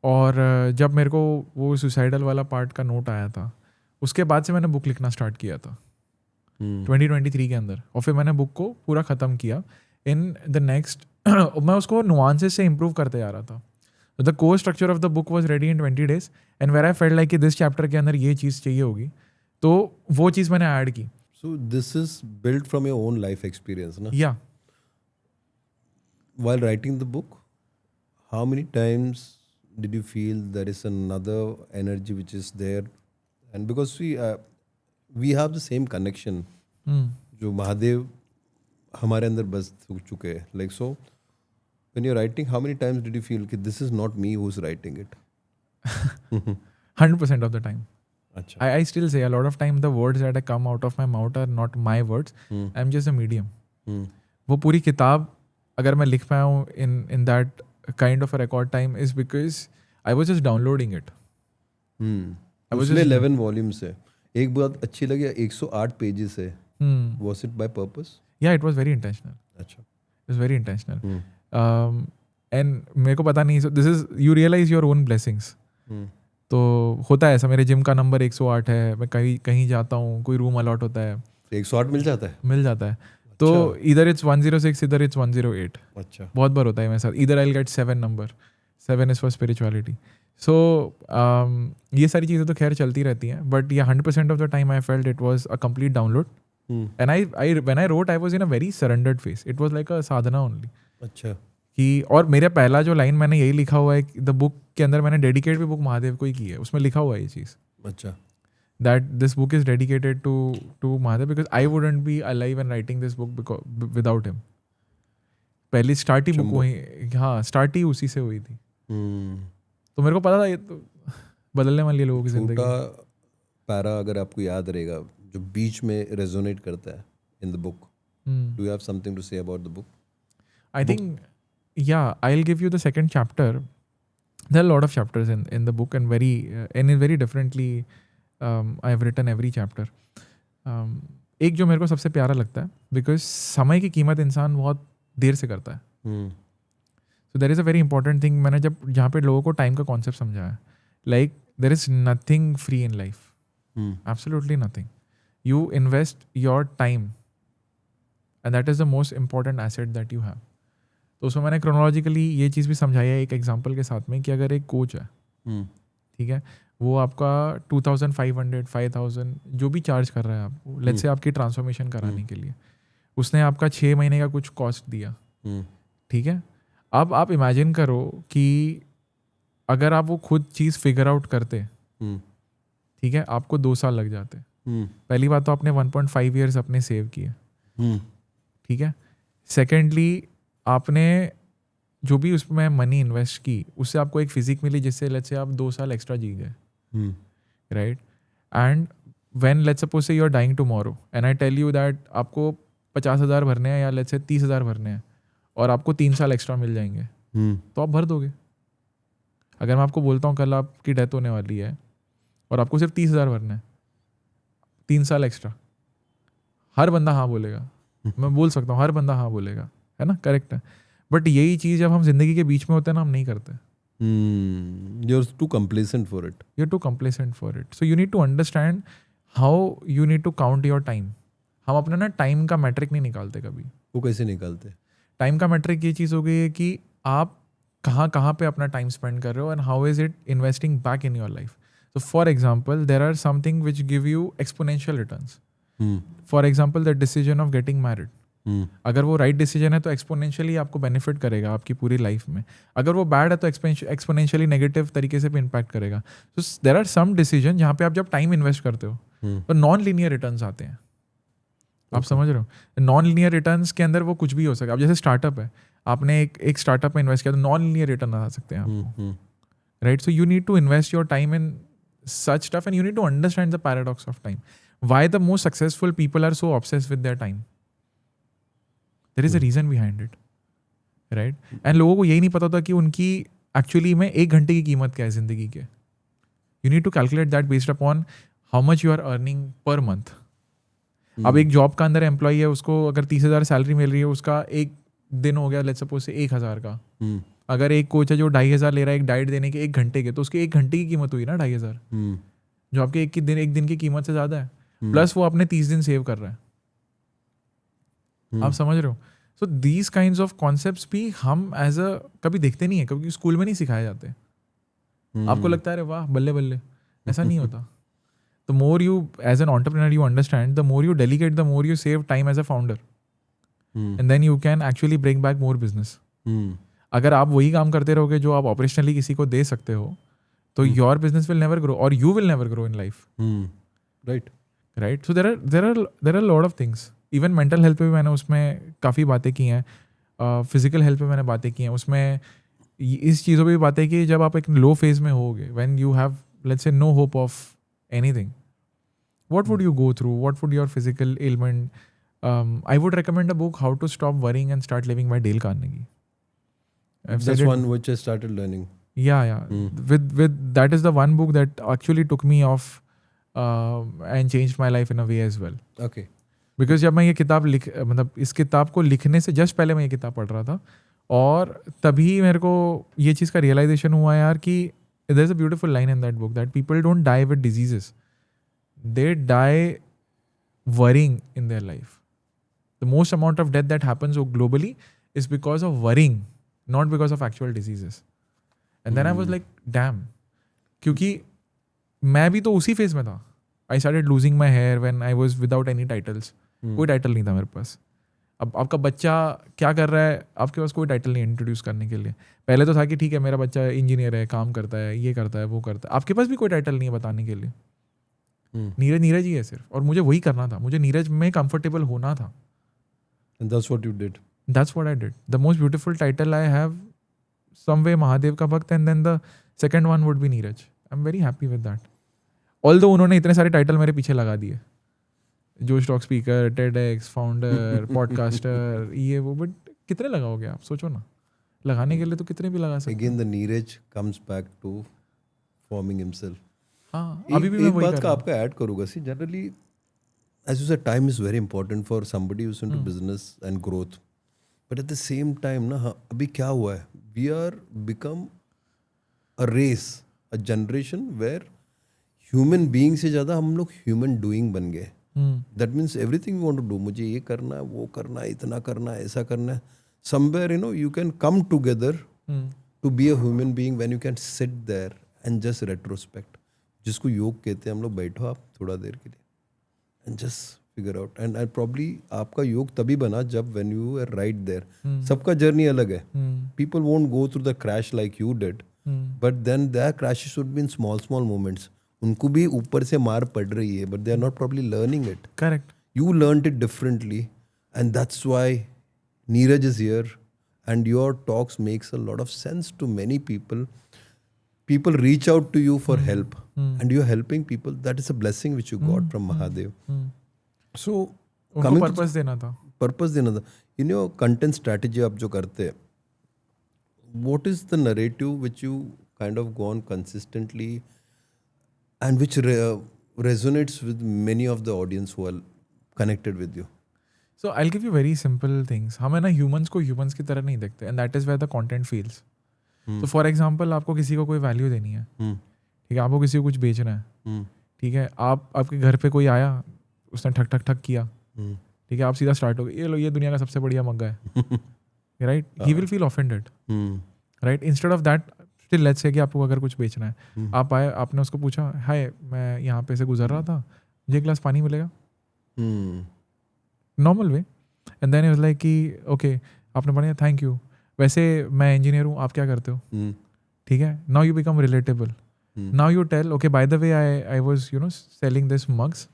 और जब मेरे को वो सुसाइडल वाला पार्ट का नोट आया था उसके बाद से मैंने बुक लिखना स्टार्ट किया था 2023 के अंदर. और फिर मैंने बुक को पूरा ख़त्म किया इन द नेक्स्ट. मैं उसको नुआंसेस से इम्प्रूव करते जा रहा था. The core structure of the book was ready in 20 days and where I felt like कि दिस चैप्टर के अंदर ये चीज़ चाहिए होगी तो वो चीज़ मैंने ऐड की. So this is build from your own life experience ना. या while writing the book, how many times did you feel there is another energy which is there? And because we have the same connection, जो महादेव हमारे अंदर बस चुके हैं. Like so, when you're writing, how many times did you feel कि this is not me who's writing it? 100% of the time. अच्छा. I still say a lot of time the words that come out of my mouth are not my words. I'm just a medium. वो पूरी किताब अगर मैं लिख पाया हूँ in that kind of a record time is because I was just downloading it. I was उसमें just 11 वॉल्यूम्स है. एक बात अच्छी लगी, 108 पेजेस है. Was it by purpose? yeah, it was very intentional. अच्छा. It was very intentional. And मेरे को पता नहीं, so this is you realize your own blessings. तो होता है ऐसा, मेरे जिम का नंबर 108 है, मैं कहीं जाता हूँ, कोई रूम अलॉट होता है, 108 मिल जाता है. मिल जाता है. तो इधर इट्स 106, इधर इट्स 108. अच्छा. बहुत बार होता है मेरे साथ. इधर I get 7 number. 7 is for spirituality. So ये सारी चीज़ें तो खैर चलती रहती हैं, बट ये 100% of the time I felt it was a complete download. And I when I wrote I was in a very surrendered face. It was like a Sadhana only. अच्छा. कि और मेरा पहला जो लाइन मैंने यही लिखा हुआ है, द बुक के अंदर मैंने डेडिकेट भी बुक महादेव को ही की है, उसमें लिखा हुआ है ये चीज़. अच्छा. that this book is dedicated to Mahadev because I wouldn't be alive and writing this book without him. पहली स्टार्ट ही बुक वही, हाँ स्टार्ट ही उसी से हुई थी. तो मेरे को पता था ये तो बदलने वाली है लोगों की जिंदगी. छोटा पैरा अगर आपको याद रहेगा जो बीच में रेजोनेट करता है in the book. Do you have something to say about the book? I think I'll give you the second chapter. There are a lot of chapters in the book and very differently I have written every chapter. एक जो मेरे को सबसे प्यारा लगता है बिकॉज समय की कीमत इंसान बहुत देर से करता है. So there is a very important thing. मैंने जहाँ पे लोगों को टाइम का कॉन्सेप्ट समझाया, like there is nothing free in life, absolutely nothing. You invest your time and that is the most important asset that you have. तो उसमें मैंने क्रोनोलॉजिकली ये चीज़ भी समझाई है एक एग्जाम्पल के साथ में कि अगर एक कोच है, ठीक है, वो आपका 2500 5000 जो भी चार्ज कर रहा है आपको, लेट्स से आपकी ट्रांसफॉर्मेशन कराने के लिए, उसने आपका 6 महीने का कुछ कॉस्ट दिया, ठीक है. अब आप इमेजिन करो कि अगर आप वो खुद चीज़ फिगर आउट करते, ठीक है, आपको 2 साल लग जाते. पहली बात तो आपने 1.5 ईयर्स अपने सेव किए, ठीक है. सेकेंडली आपने जो भी उसमें मनी इन्वेस्ट की उससे आपको एक फिजिक मिली जिससे लेट्स से आप 2 साल एक्स्ट्रा जी गए, right. And when let's suppose say you are dying tomorrow and I tell you that आपको 50,000 भरने हैं या लेट्स से 30,000 भरने हैं और आपको 3 साल एक्स्ट्रा मिल जाएंगे, तो आप भर दोगे. अगर मैं आपको बोलता हूँ कल आपकी डेथ होने वाली है और आपको सिर्फ 30,000 भरना है, 3 साल एक्स्ट्रा, हर बंदा हाँ बोलेगा. मैं बोल सकता हूँ हर बंदा हाँ बोलेगा, है ना, करेक्ट है. बट यही चीज़ जब हम जिंदगी के बीच में होते हैं ना, हम नहीं करते. You're too complacent for it. You're too complacent for it. So you need to understand how you need to count your time. हम अपना ना टाइम का मैट्रिक नहीं निकालते कभी. वो कैसे निकालते? टाइम का मैट्रिक ये चीज़ हो गई है कि आप कहाँ पे अपना टाइम स्पेंड कर रहे हो and how is it investing back in your life. So for example, there are something which give you exponential returns. For example, the decision of getting married. अगर वो राइट डिसीजन है तो एक्सपोनेंशियली आपको बेनिफिट करेगा आपकी पूरी लाइफ में. अगर वो बैड है तो एक्सपोनेंशियली नेगेटिव तरीके से भी इम्पैक्ट करेगा. So there are some decision जहाँ पे आप जब टाइम इन्वेस्ट करते हो तो नॉन लीनियर रिटर्न्स आते हैं. आप समझ रहे हो, नॉन लीनियर रिटर्न्स के अंदर वो कुछ भी हो सकता है. अब जैसे स्टार्टअप है, आपने एक स्टार्टअप में इन्वेस्ट किया तो नॉन लीनियर रिटर्न आ सकते हैं आपको, right. So you need to invest your time in such stuff and you need to understand the paradox of time. Why the most successful people are so obsessed with their time? There is a reason behind it, right? And लोगों को यही नहीं पता था कि उनकी एक्चुअली में 1 घंटे की कीमत क्या है जिंदगी के. You need to calculate that based upon how much you are earning per month. अब एक जॉब का अंदर एम्प्लॉई है, उसको अगर 30,000 सैलरी मिल रही है, उसका एक दिन हो गया लेट्स सपोज से 1,000 का. अगर एक कोच है जो 2,500 ले रहा है एक डाइट देने के 1 घंटे के, तो उसकी 1 घंटे की कीमत हुई ना 2,500, जो आपके एक दिन की कीमत से ज़्यादा है. प्लस वो अपने 30 दिन सेव कर रहा है. आप समझ रहे हो. So these kinds of concepts भी हम एज अ कभी देखते नहीं है, क्योंकि स्कूल में नहीं सिखाए जाते. आपको लगता है अरे वाह बल्ले बल्ले, ऐसा नहीं होता. The more you as an entrepreneur you understand, the more you delegate, the more you save time as a founder, and then you can actually bring back more business. अगर आप वही काम करते रहोगे जो आप ऑपरेशनली किसी को दे सकते हो, तो your business will never grow और you will never grow in life, right. So there are lot of things. Even mental health पे भी मैंने उसमें काफ़ी बातें की हैं, फिजिकल हेल्थ पे मैंने बातें की हैं. उसमें इस चीज़ों पे भी बातें की जब आप एक लो फेज में होगे, when you have let's say no hope of anything, what would you go through, what would your physical element, I would recommend a book, How to Stop Worrying and Start Living by Dale Carnegie. I've said That's it- one which I started learning. Yeah. With that is the one book that actually took me off and changed my life in a way as well. Okay. Because जब मैं ये किताब मतलब इस किताब को लिखने से जस्ट पहले मैं ये किताब पढ़ रहा था और तभी मेरे को ये चीज़ का रियलाइजेशन हुआ यार कि there is a beautiful line in that book that people don't die with diseases, they die worrying in their life. The most amount of death that happens globally is because of worrying, not because of actual diseases. And then I was like damn, क्योंकि मैं भी तो उसी फेज में था. I started losing my hair when I was without any titles. कोई टाइटल नहीं था मेरे पास. अब आपका बच्चा क्या कर रहा है, आपके पास कोई टाइटल नहीं इंट्रोड्यूस करने के लिए. पहले तो था कि ठीक है मेरा बच्चा इंजीनियर है, काम करता है, ये करता है, वो करता है. आपके पास भी कोई टाइटल नहीं है बताने के लिए. नीरज ही है सिर्फ, और मुझे वही करना था. मुझे नीरज में कंफर्टेबल होना था. And that's what you did. That's what I did. The most beautiful title I have, some way Mahadev का भक्त, and then the second one would be Neeraj. I'm very happy with that. Although उन्होंने इतने सारे टाइटल मेरे पीछे लगा दिए, जो stock speaker, TEDx founder, podcaster, ये वो, बट कितने लगाओगे आप, सोचो ना. लगाने के लिए तो कितने भी लगा सकते. Again, the Neeraj comes back to forming himself. हाँ, अभी भी मैं एक वही बात कर का रहा हूँ. आपका ऐड करूँगा. See generally as you said, time is very important for somebody who's into business and growth. But at the same time, ना अभी क्या हुआ है? We are become a race, a generation where human being से ज़्यादा हम लोग human doing बन गए. That means everything we want to do, मुझे ये करना है, वो करना है, इतना करना है, ऐसा करना है. Somewhere, you can come together to be a human being when you can sit there and just retrospect. जिसको योग कहते हैं, हम लोग बैठो आप थोड़ा देर के लिए and just figure out. And I probably आपका योग तभी बना जब when you were right there. सबका जर्नी अलग है. People won't go through the crash like you did, but then their crashes would be in small moments. उनको भी ऊपर से मार पड़ रही है, but they are not probably learning it. Correct. You learned it differently, and that's why Neeraj is here, and your talks makes a lot of sense to many people. People reach out to you for help, and you're helping people. That is a blessing which you got from Mahadev. So उनको coming to पर्पस देना था. purpose देना था. In your content strategy आप जो करते हैं, what is the narrative which you kind of go on consistently and which resonates with many of the audience who are connected with you? So I'll give you very simple things. हम है ना humans को humans की तरह नहीं देखते, and that is where the content fails. So for example, आपको किसी को कोई वैल्यू देनी है, ठीक है, आपको किसी को कुछ बेचना है, ठीक है, आपके घर पे कोई आया, उसने ठक ठक ठक किया, ठीक है, आप सीधा स्टार्ट हो गए, ये लो ये दुनिया का सबसे बढ़िया मग्गा है, right. He will feel offended, right. Instead of that, still let's say कि आपको अगर कुछ बेचना है, आप आए, आपने उसको पूछा, हाय मैं यहाँ पे से गुजर रहा था, मुझे एक गिलास पानी मिलेगा, normal way. And then he was like कि ओके, आपने बढ़िया, थैंक यू, वैसे मैं इंजीनियर हूँ, आप क्या करते हो, ठीक है. Now you become relatable. Now you tell, okay by the way I was selling this mugs,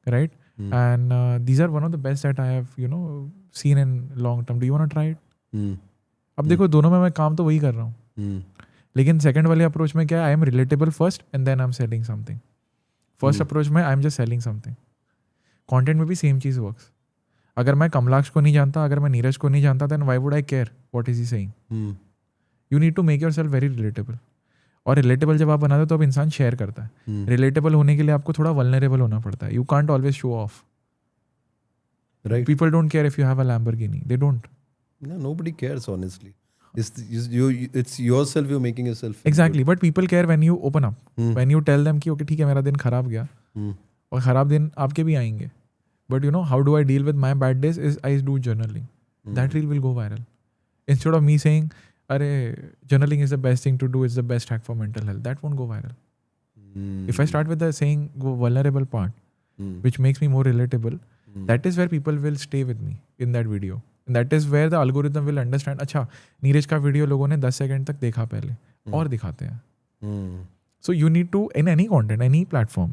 right, and these are one of the best that I have seen in long term, do you want to try it. अब देखो दोनों में मैं काम तो वही कर रहा हूँ, लेकिन सेकंड वाले अप्रोच में क्या है, I am relatable first and then I am selling something. First approach में I am just selling something. Content में भी सेम चीज़ वर्क्स. अगर मैं कमलाक्ष को नहीं जानता, अगर मैं नीरज को नहीं जानता, then why would I care what is he saying. You need to make yourself very relatable. और रिलेटेबल जब आप बनाते हो तो अब इंसान शेयर करता है. रिलेटेबल होने के लिए आपको थोड़ा वल्नरेबल होना पड़ता है. You can't always show off. Right. People don't care if you have a Lamborghini. They don't. No, nobody cares, honestly. It's yourself, you're making yourself feel Exactly. But people care when you open up. When you tell them कि okay ठीक है मेरा दिन खराब गया, और खराब दिन आपके भी आएंगे. But how do I deal with my bad days is I do journaling. That reel will go viral. Instead of me saying, "Arey, journaling is the best thing to do. It's the best hack for mental health." That won't go viral. If I start with the saying vulnerable part, which makes me more relatable, that is where people will stay with me in that video. And that is where the algorithm will understand. अच्छा, नीरज का वीडियो लोगों ने 10 सेकंड तक देखा पहले, और दिखाते हैं. So you need to, in any content, any platform,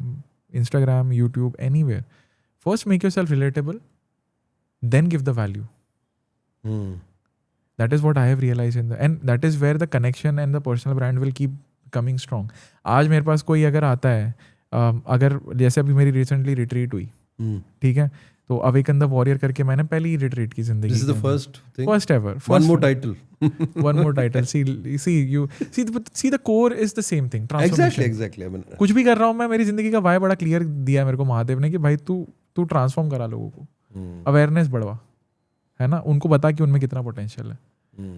Instagram, YouTube, anywhere, first make yourself relatable, then give the value. That is what I have realized and that is where the connection and the personal brand will keep coming strong. आज मेरे पास कोई अगर आता है, अगर जैसे अभी मेरी रिसेंटली रिट्रीट हुई, ठीक है, तो अवेकन द वॉरियर करके मैंने पहली रिट्रीट की जिंदगी this is the first thing, first ever one more title. one more title see the core is the same thing, transformation. Exactly. I mean, कुछ भी कर रहा हूँ मैं, मेरी जिंदगी का वाई बड़ा क्लियर दिया मेरे को महादेव ने कि भाई तू ट्रांसफॉर्म करा लोगों को, अवेयरनेस बढ़वा, है ना, उनको बता कि उनमें कितना पोटेंशियल है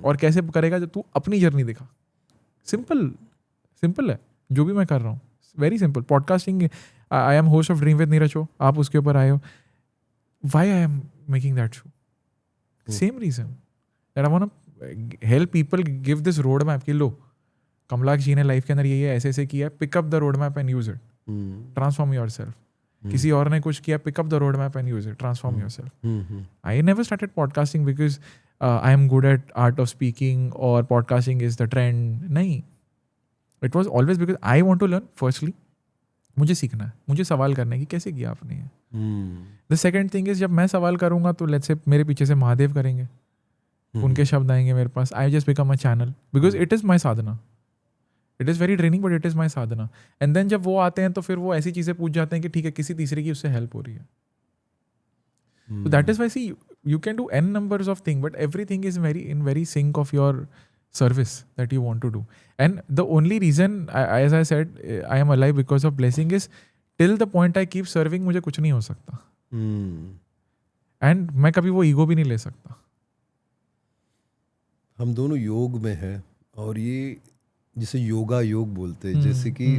और कैसे करेगा जब तू अपनी जर्नी दिखा. सिंपल है जो भी मैं कर रहा हूँ, very simple. Podcasting, I am host of dream with Neeraj show, आप उसके ऊपर आए हो. Why I am making that show? Same reason that I want to help people, give this road map कि लो कमलाक्ष जी ने लाइफ के अंदर ये ऐसे किया, pick up the road map and use it, transform yourself. किसी और ने कुछ किया, pick up the road map and use it, transform yourself. I never started podcasting because I am good at art of speaking और पॉडकास्टिंग इज द ट्रेंड. नहीं, it was always because I want to learn. Firstly मुझे सीखना है, मुझे सवाल करना है कि कैसे किया आपने ये. द सेकेंड थिंग इज, जब मैं सवाल करूंगा तो लेट्स से मेरे पीछे से महादेव करेंगे, उनके शब्द आएंगे मेरे पास. I just become a channel because it is my sadhana. It is very draining but it is my sadhana. And then जब वो आते हैं तो फिर वो ऐसी चीज़ें पूछ जाते हैं कि ठीक है किसी तीसरे की उससे हेल्प हो रही है. So that is why, see, you can do n numbers of things, but everything is in very sync of your service that you want to do. And the only reason, as I said, I am alive because of blessing is till the point I keep serving, मुझे कुछ नहीं हो सकता. And मैं कभी वो ईगो भी नहीं ले सकता. हम दोनों योग में हैं और ये जिसे योगा योग बोलते हैं, जैसे कि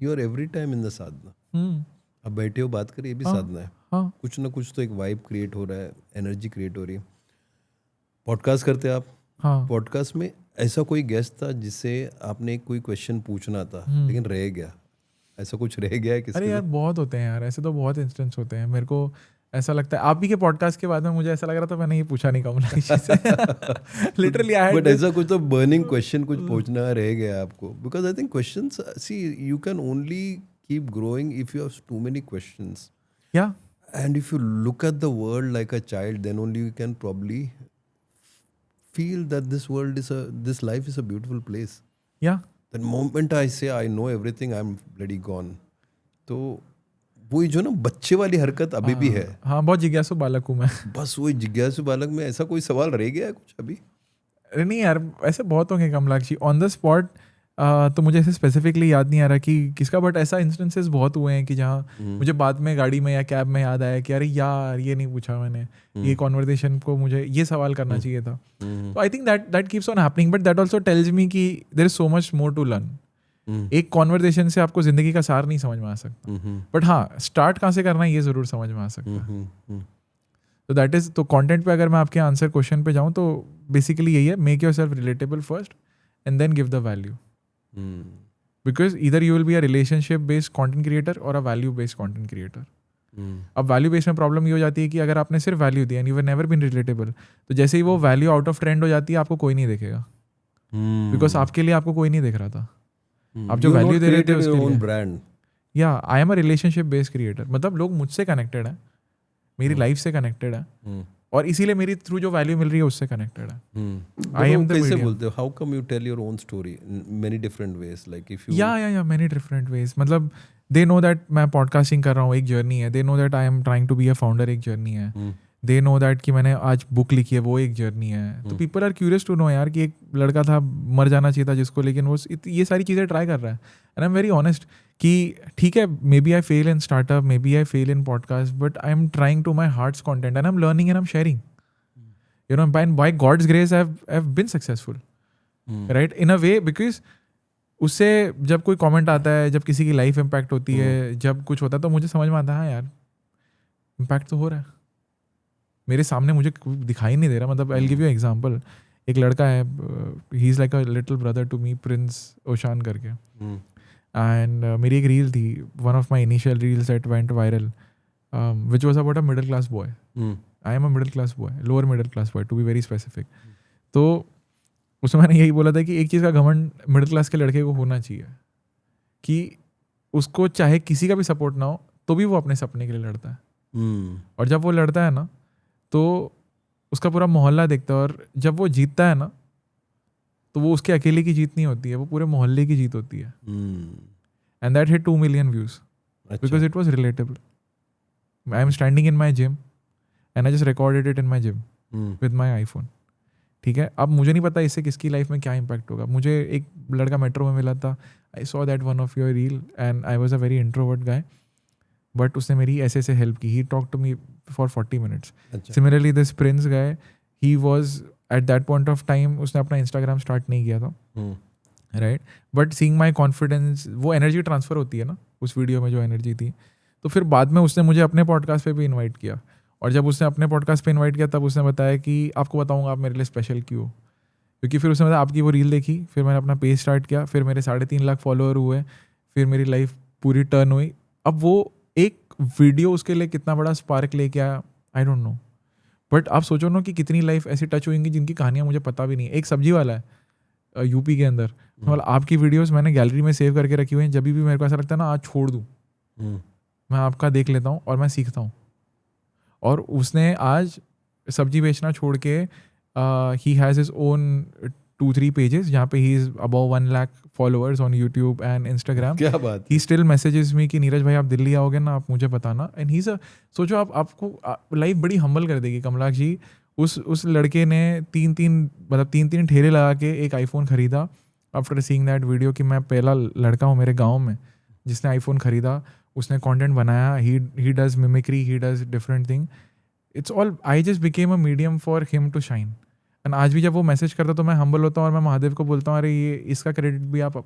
you are every time in the sadhana. अब बैठे हो बात करिए, ये भी साधना है. हाँ, कुछ ना कुछ तो एक वाइब क्रिएट हो रहा है, एनर्जी क्रिएट हो रही है. पॉडकास्ट करते आप. हाँ. पॉडकास्ट में ऐसा कोई गेस्ट था जिससे आपने कोई क्वेश्चन पूछना था लेकिन रह गया, ऐसा कुछ रह गया है किसी? अरे यार बहुत होते हैं यार, ऐसे तो बहुत इंस्टेंस होते हैं. मेरे को ऐसा लगता है आप भी के पॉडकास्ट के बाद में मुझे ऐसा लग रहा था मैंने ये पूछा नहीं कमला से. लिटरली आई बट ऐसा कुछ तो बर्निंग क्वेश्चन कुछ पूछना रह गया आपको? Because I think questions, see you can only keep growing if you have too many questions. या And if you look at the world like a child, then only you can probably feel that this life is a beautiful place. या The moment I say I know everything, I'm bloody gone. तो वही जो ना बच्चे वाली हरकत अभी भी है. हाँ, बहुत जिज्ञासु बालक हूँ मैं. बस वही जिज्ञासु बालक में ऐसा कोई सवाल रह गया है कुछ अभी? अरे नहीं यार, ऐसे बहुत होंगे कमलाक्षी ऑन द स्पॉट. तो मुझे ऐसे स्पेसिफिकली याद नहीं आ रहा कि किसका, बट ऐसा इंस्टेंसेस बहुत हुए हैं कि जहाँ मुझे बाद में गाड़ी में या कैब में याद आया कि अरे यार ये नहीं पूछा मैंने, ये कॉन्वर्सेशन को मुझे ये सवाल करना चाहिए था. तो I think that keeps on happening, but that also tells me कि there is so much more to learn. एक कॉन्वर्सेशन से आपको जिंदगी का सार नहीं समझ में आ सकता, बट हाँ स्टार्ट कहाँ से करना है ये जरूर समझ में आ सकता है. तो दैट इज, तो कंटेंट पे अगर मैं आपके आंसर क्वेश्चन पे जाऊँ तो बेसिकली यही है, make yourself relatable first and then give the value. Because either you will be a relationship based content creator or a value based content creator. अब वैल्यू बेस्ड में प्रॉब्लम ये हो जाती है कि अगर आपने सिर्फ वैल्यू दिया and you have never been relatable, तो जैसे ही वो वैल्यू आउट ऑफ ट्रेंड हो जाती है आपको कोई नहीं देखेगा, बिकॉज आपके लिए आपको कोई नहीं देख रहा था. आप जो वैल्यू दे रहे थे उसके लिए ब्रांड. या I am a relationship based creator, मतलब लोग मुझसे कनेक्टेड है, मेरी लाइफ से कनेक्टेड है, और इसीलिए मेरी थ्रू जो वैल्यू मिल रही है उससे कनेक्टेड है. आई एम कैसे बोलते हो? How come you tell your own story in many different ways? Like if you या मेनी डिफरेंट वेज, मतलब दे नो दैट मैं पॉडकास्टिंग कर रहा हूँ, एक जर्नी है. They know that I am trying to be a founder, एक जर्नी है. दे नो दैट कि मैंने आज बुक लिखी है, वो एक जर्नी है. तो people are curious to know यार कि एक लड़का था मर जाना चाहिए था जिसको, लेकिन वो ये सारी चीज़ें ट्राई कर रहा है. And I am very honest कि ठीक है, maybe I fail in startup, maybe I fail in podcast, but I am trying to my heart's content and I am learning and I am sharing. You know, by God's grace, I've been successful, right? In a way, because उससे जब कोई कमेंट आता है, जब किसी की लाइफ इम्पैक्ट होती है, जब कुछ होता है, तो मुझे समझ में आता है हाँ यार इम्पैक्ट तो हो रहा है मेरे सामने, मुझे दिखाई नहीं दे रहा. मतलब I will give you example. एक लड़का है, he is like a little brother to me, Prince Oshan करके. एंड मेरी एक रील थी, one of my initial reels that went viral, which was about a middle class boy. I am a middle class boy, lower middle class boy to be very specific. तो उसमें मैंने यही बोला था कि एक चीज़ का घमंड मिडिल क्लास के लड़के को होना चाहिए कि उसको चाहे किसी का भी सपोर्ट ना हो तो भी वो अपने सपने के लिए लड़ता है. और जब वो लड़ता है ना तो उसका पूरा मोहल्ला देखता है, और जब वो जीतता है ना तो वो उसके अकेले की जीत नहीं होती है, वो पूरे मोहल्ले की जीत होती है. And that hit 2 million views because it was relatable. I am standing in my gym and I just recorded it in my gym with my iPhone. ठीक है, अब मुझे नहीं पता इससे किसकी लाइफ में क्या इम्पैक्ट होगा. मुझे एक लड़का मेट्रो में मिला था, I saw that one of your reel and I was a very introvert guy, but उसने मेरी ऐसे ऐसे हेल्प की. He talk to me for 40 minutes. Similarly this Prince guy, he was at that point of time, उसने अपना इंस्टाग्राम स्टार्ट नहीं किया था, right, but seeing my confidence, वो एनर्जी ट्रांसफर होती है ना उस वीडियो में जो एनर्जी थी. तो फिर बाद में उसने मुझे अपने पॉडकास्ट पे भी इनवाइट किया, और जब उसने अपने पॉडकास्ट पे इनवाइट किया तब उसने बताया कि आपको बताऊंगा आप मेरे लिए स्पेशल क्यों. क्योंकि फिर उसने बताया आपकी वो रील देखी, फिर मैंने अपना पेज स्टार्ट किया, फिर मेरे 3.5 लाख फॉलोअर हुए, फिर मेरी लाइफ पूरी टर्न हुई. अब वो एक वीडियो उसके लिए कितना बड़ा स्पार्क लेके आया, आई डोंट नो. बट आप सोचो ना कि कितनी लाइफ ऐसी टच हुई जिनकी कहानियाँ मुझे पता भी नहीं. एक सब्जी वाला है यूपी के अंदर, मतलब आपकी वीडियोस मैंने गैलरी में सेव करके रखी हुई हैं. जब भी मेरे को ऐसा लगता है ना आज छोड़ दूँ, मैं आपका देख लेता हूँ और मैं सीखता हूँ. और उसने आज सब्जी बेचना छोड़ के he has his own 2-3 pages जहाँ पे he is above 1 lakh followers on YouTube and Instagram. क्या बात. ही स्टिल मैसेजेस मी कि नीरज भाई आप दिल्ली आओगे ना, आप मुझे बताना. एंड ही सोचो आपको लाइफ बड़ी हम्बल कर देगी कमलाक जी. उस लड़के ने 3 ठेले लगा के एक आईफोन खरीदा आफ्टर सीइंग दैट वीडियो कि मैं पहला लड़का हूँ मेरे गाँव में जिसने आईफोन खरीदा. उसने कंटेंट बनाया, he does mimicry, he does different thing. It's all, I just became a medium for him to shine. And आज भी जब वो मैसेज करता तो मैं हम्बल होता हूँ और मैं महादेव को बोलता हूँ अरे ये इसका क्रेडिट भी आप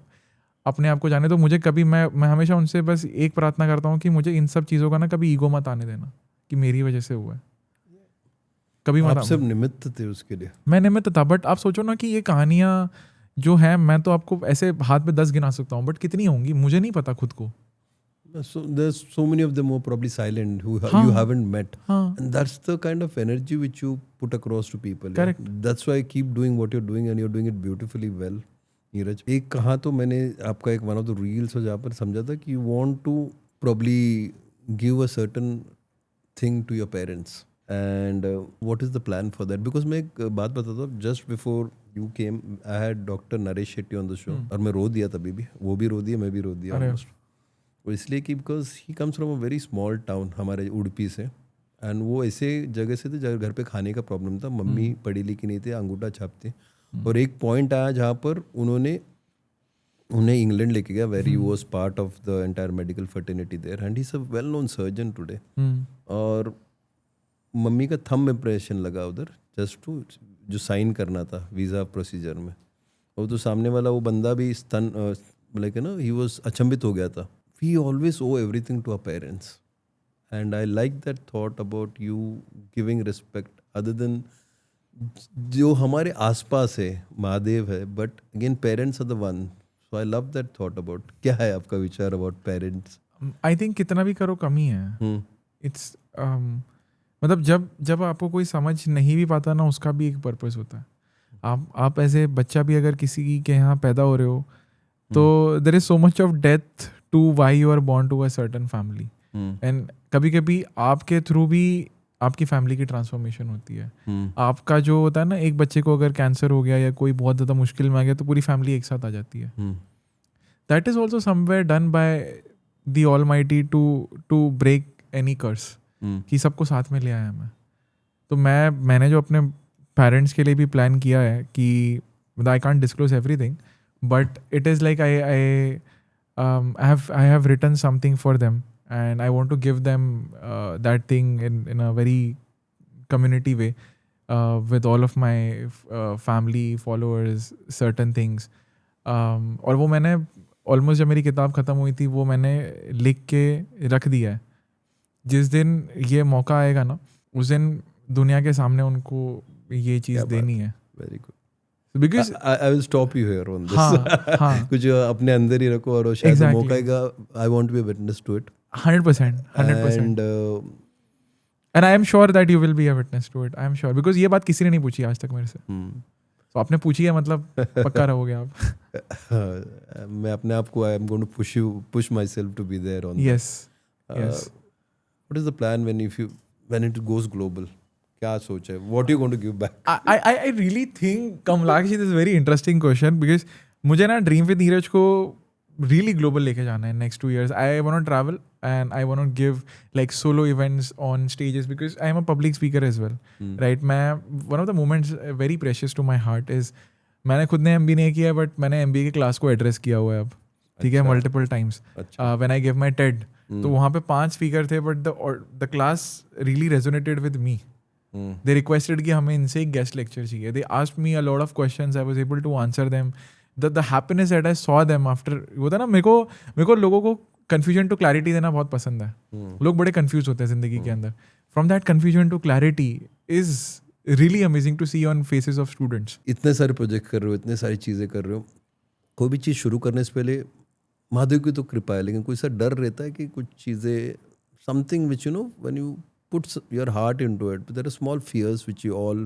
अपने आप को जाने. तो मुझे कभी मैं हमेशा उनसे बस एक प्रार्थना करता हूँ कि मुझे इन सब चीज़ों का ना कभी ईगो मत आने देना कि मेरी वजह से हुआ है. कभी मत. आप सब निमित्त थे उसके लिए. मैं निमित्त था, बट आप सोचो ना कि ये कहानियाँ जो हैं मैं तो आपको ऐसे हाथ पे 10 गिना सकता हूँ, बट कितनी होंगी मुझे नहीं पता खुद को. So there's so many of them who are probably silent, who you haven't met, and that's the kind of energy which you put across to people. Correct. Yeah? That's why keep doing what you're doing, and you're doing it beautifully well, Neeraj. एक कहा तो मैंने आपका एक one of the reels हो जहाँ पर समझा था कि you want to probably give a certain thing to your parents, and what is the plan for that? Because मैं एक बात बताता हूँ, just before you came, I had Dr. Naresh Shetty on the show, और मैं रो दिया तभी भी, वो भी रो दिया, मैं भी रो दिया almost. वो इसलिए कि because he comes from a very small town हमारे उड़पी से, एंड वो ऐसे जगह से थे जगह घर पे खाने का प्रॉब्लम था. मम्मी पढ़ी लिखी नहीं थे, अंगूठा छापते. और एक पॉइंट आया जहाँ पर उन्हें इंग्लैंड लेके गया, where he was part of the entire medical fraternity there, and he is a well known surgeon today. और मम्मी का थंब इम्प्रेशन लगा उधर जस्ट टू जो साइन करना था वीज़ा प्रोसीजर में. और तो सामने वाला वो बंदा भी स्तन लाइक ना ही वॉज अचंभित हो गया था. We always owe everything to our parents, and I like that thought about you giving respect other than जो हमारे आसपास है, महादेव है, but again parents are the one. So I love that thought about. क्या है आपका विचार about parents? I think कितना भी करो कमी है. It's मतलब जब आपको कोई समझ नहीं भी पाता ना, उसका भी एक पर्पस होता है. आप ऐसे बच्चा भी अगर किसी के यहाँ पैदा हो रहे हो तो there is so much of depth to why you are born to a certain family. And कभी कभी आपके थ्रू भी आपकी फैमिली की ट्रांसफॉर्मेशन होती है. आपका जो होता है ना, एक बच्चे को अगर कैंसर हो गया या कोई बहुत ज़्यादा मुश्किल में आ गया तो पूरी फैमिली एक साथ आ जाती है. That is also somewhere done by the almighty to break any curse, कि सबको साथ में ले आया मैं. तो मैंने जो अपने पेरेंट्स के लिए भी प्लान किया है कि I can't disclose everything, but it is like I have written something for them, and I want to give them that thing in a very community way, with all of my family, followers, certain things. और वो मैंने ऑलमोस्ट जब मेरी किताब ख़त्म हुई थी वो मैंने लिख के रख दिया है. जिस दिन ये मौका आएगा ना, उस दिन दुनिया के सामने उनको ये चीज़ देनी है. Very good. Because I will stop you here on this. हाँ. कुछ अपने अंदर ही रखो और शायद मौका आएगा. I want to be a witness to it. 100%. And I am sure that you will be a witness to it. I am sure, because ये बात किसी ने नहीं पूछी आज तक मेरे से. तो आपने पूछी है मतलब पक्का रहोगे आप. मैं अपने आप को I am going to push myself to be there on. Yes. Yes. What is the plan when it goes global? क्या सोचा है? What are you going to give back? I really think Kamlakshi, this is a very interesting question, because मुझे ना ड्रीम विद नीरज को really global लेके जाना है next 2 years. I want to travel and I want to give like solo events on stages because I am a public speaker as well, right? One of the moments very precious to my heart is मैंने खुद ने MBA नहीं किया but मैंने MBA की क्लास को एड्रेस किया हुआ है अब, ठीक है, multiple times. When I gave my TED, तो वहाँ पे 5 स्पीकर थे but the class really resonated with me. They requested कि हमें इनसे एक गेस्ट लेक्चर चाहिए. They asked me a lot of questions. I was able to answer them. The happiness that I saw them after, वो था ना, मेरे को लोगों को confusion to clarity देना बहुत पसंद है. लोग बड़े confused होते हैं जिंदगी के अंदर. From that confusion to clarity is really amazing to see on faces of students. इतने सारे प्रोजेक्ट कर रहे हो, इतने सारी चीज़ें कर रहे हो, कोई भी चीज़ शुरू करने से पहले महादेव की तो कृपा है, लेकिन कोई सा डर रहता है कि कुछ चीज़ें something which when you put your heart into it, but there are small fears which you all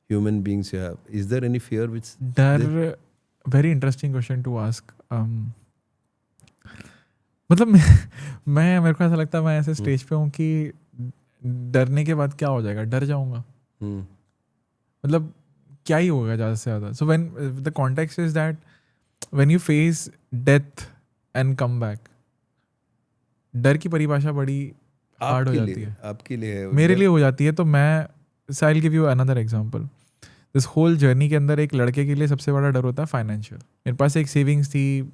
human beings have. Is there any fear which डर, very interesting question to ask. मतलब मेरे को ऐसा लगता है मैं ऐसे स्टेज पे हूँ कि डरने के बाद क्या हो जाएगा, डर जाऊंगा. मतलब क्या ही होगा ज़्यादा से ज़्यादा. So when the context is that when you face death and come back, डर की परिभाषा बड़ी हार्ड हो जाती है. आपके लिए मेरे लिए हो जाती है. तो मैं I will give you another example. This whole journey के अंदर एक लड़के के लिए सबसे बड़ा डर होता है फाइनेंशियल. मेरे पास एक सेविंग्स थी.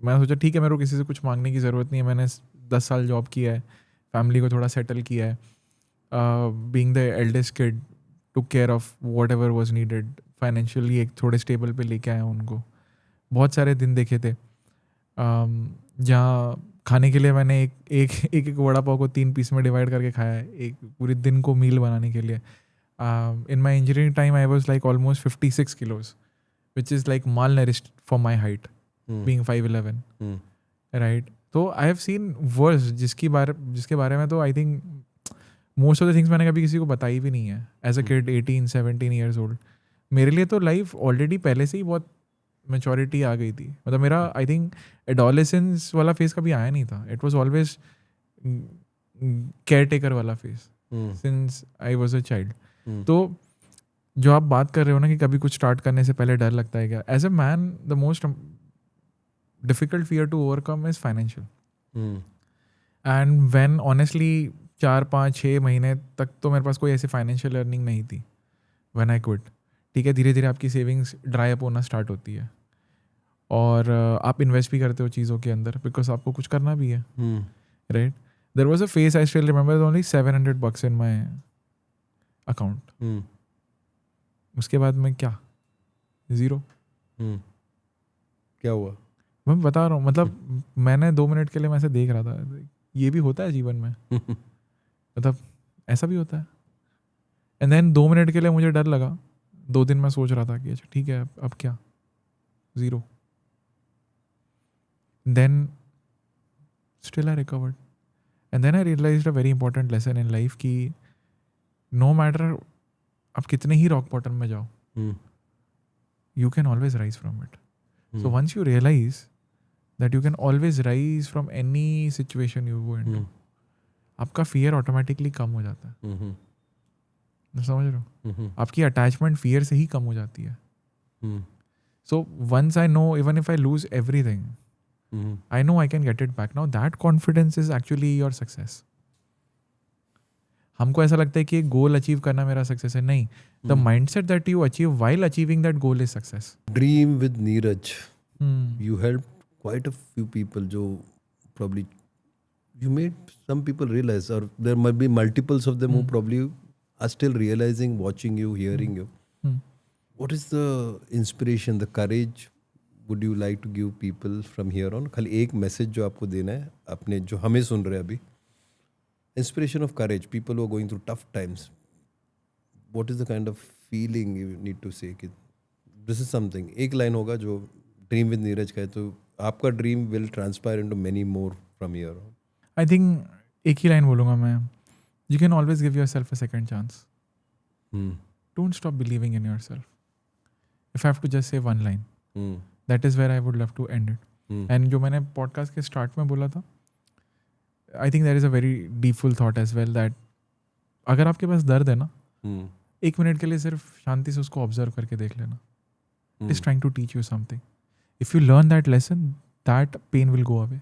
मैं सोचा ठीक है, मेरे को किसी से कुछ मांगने की ज़रूरत नहीं है. मैंने 10 साल जॉब किया है, फैमिली को थोड़ा सेटल किया है. Being the eldest kid, took care of what ever was needed. Financially एक थोड़े स्टेबल पे लेके आया उनको. बहुत सारे दिन देखे थे जहाँ खाने के लिए मैंने एक वड़ा पाव को 3 पीस में डिवाइड करके खाया है, एक पूरे दिन को मील बनाने के लिए. In my engineering time I was like almost 56 kilos, which is like malnourished for my height, being 5'11", right. तो आई हैव सीन वर्स जिसके बारे में तो I think most of the things मैंने कभी किसी को बताई भी नहीं है. As a kid 18-17 years old, मेरे लिए तो लाइफ ऑलरेडी पहले से ही बहुत मैच्योरिटी आ गई थी. मतलब मेरा आई थिंक एडोलेसेंस वाला फेज कभी आया नहीं था. It was always caretaker वाला phase since I was a child. तो जो आप बात कर रहे हो ना कि कभी कुछ स्टार्ट करने से पहले डर लगता है क्या, as a man the most difficult fear to overcome is financial. And when honestly 4-5-6 महीने तक तो मेरे पास कोई ऐसी फाइनेंशियल अर्निंग नहीं थी व्हेन आई क्विट. ठीक है, धीरे धीरे आपकी सेविंग्स ड्राई अप होना स्टार्ट होती है और आप इन्वेस्ट भी करते हो चीज़ों के अंदर बिकॉज आपको कुछ करना भी है, right. There was a phase I still remember only $700 in my account. उसके बाद में क्या, 0. क्या हुआ मैं बता रहा हूँ. मतलब मैंने 2 मिनट के लिए मैं ऐसे देख रहा था, ये भी होता है जीवन में. मतलब ऐसा भी होता है. एंड देन 2 मिनट के लिए मुझे डर लगा. 2 दिन मैं सोच रहा था कि अच्छा ठीक है अब क्या, 0. Then still I recovered and then I realized a very important lesson in life कि नो मैटर आप कितने ही रॉक बॉटम में जाओ, you can always rise from it. So once you realize that you can always rise from any situation you go into, आपका फियर ऑटोमेटिकली कम हो जाता है. समझ रहे हो, आपकी अटैचमेंट फियर से ही कम हो जाती है. So once I know even if I lose everything, I know I can get it back. Now that confidence is actually your success. हमको ऐसा लगता है कि एक गोल अचीव करना मेरा सक्सेस है. नहीं, the mindset that you achieve while achieving that goal is success. Dream with Neeraj, you help quite a few people जो probably you made some people realize, or there might be multiples of them who probably are still realizing, watching you, hearing you. What is the inspiration, the courage would you like to give people from here on? खाली एक मैसेज जो आपको देना है अपने जो हमें सुन रहे हैं अभी. Inspiration of courage, people who are going through tough times. What is the kind of feeling you need to say कि this is something. एक लाइन होगा जो ड्रीम विद नीरज का है, तो आपका dream will transpire into many more from here on. I think एक ही लाइन बोलूँगा मैं. You can always give yourself a second chance. Don't stop believing in yourself. If I have to just say one line, that is where I would love to end it. And जो मैंने पॉडकास्ट के स्टार्ट में बोला था, आई think that is a very deepful thought as well, that अगर आपके पास दर्द है ना, 1 मिनट के लिए सिर्फ शांति से उसको ऑब्जर्व करके देख लेना. It is trying to teach you something. If you learn that lesson, that pain will go away.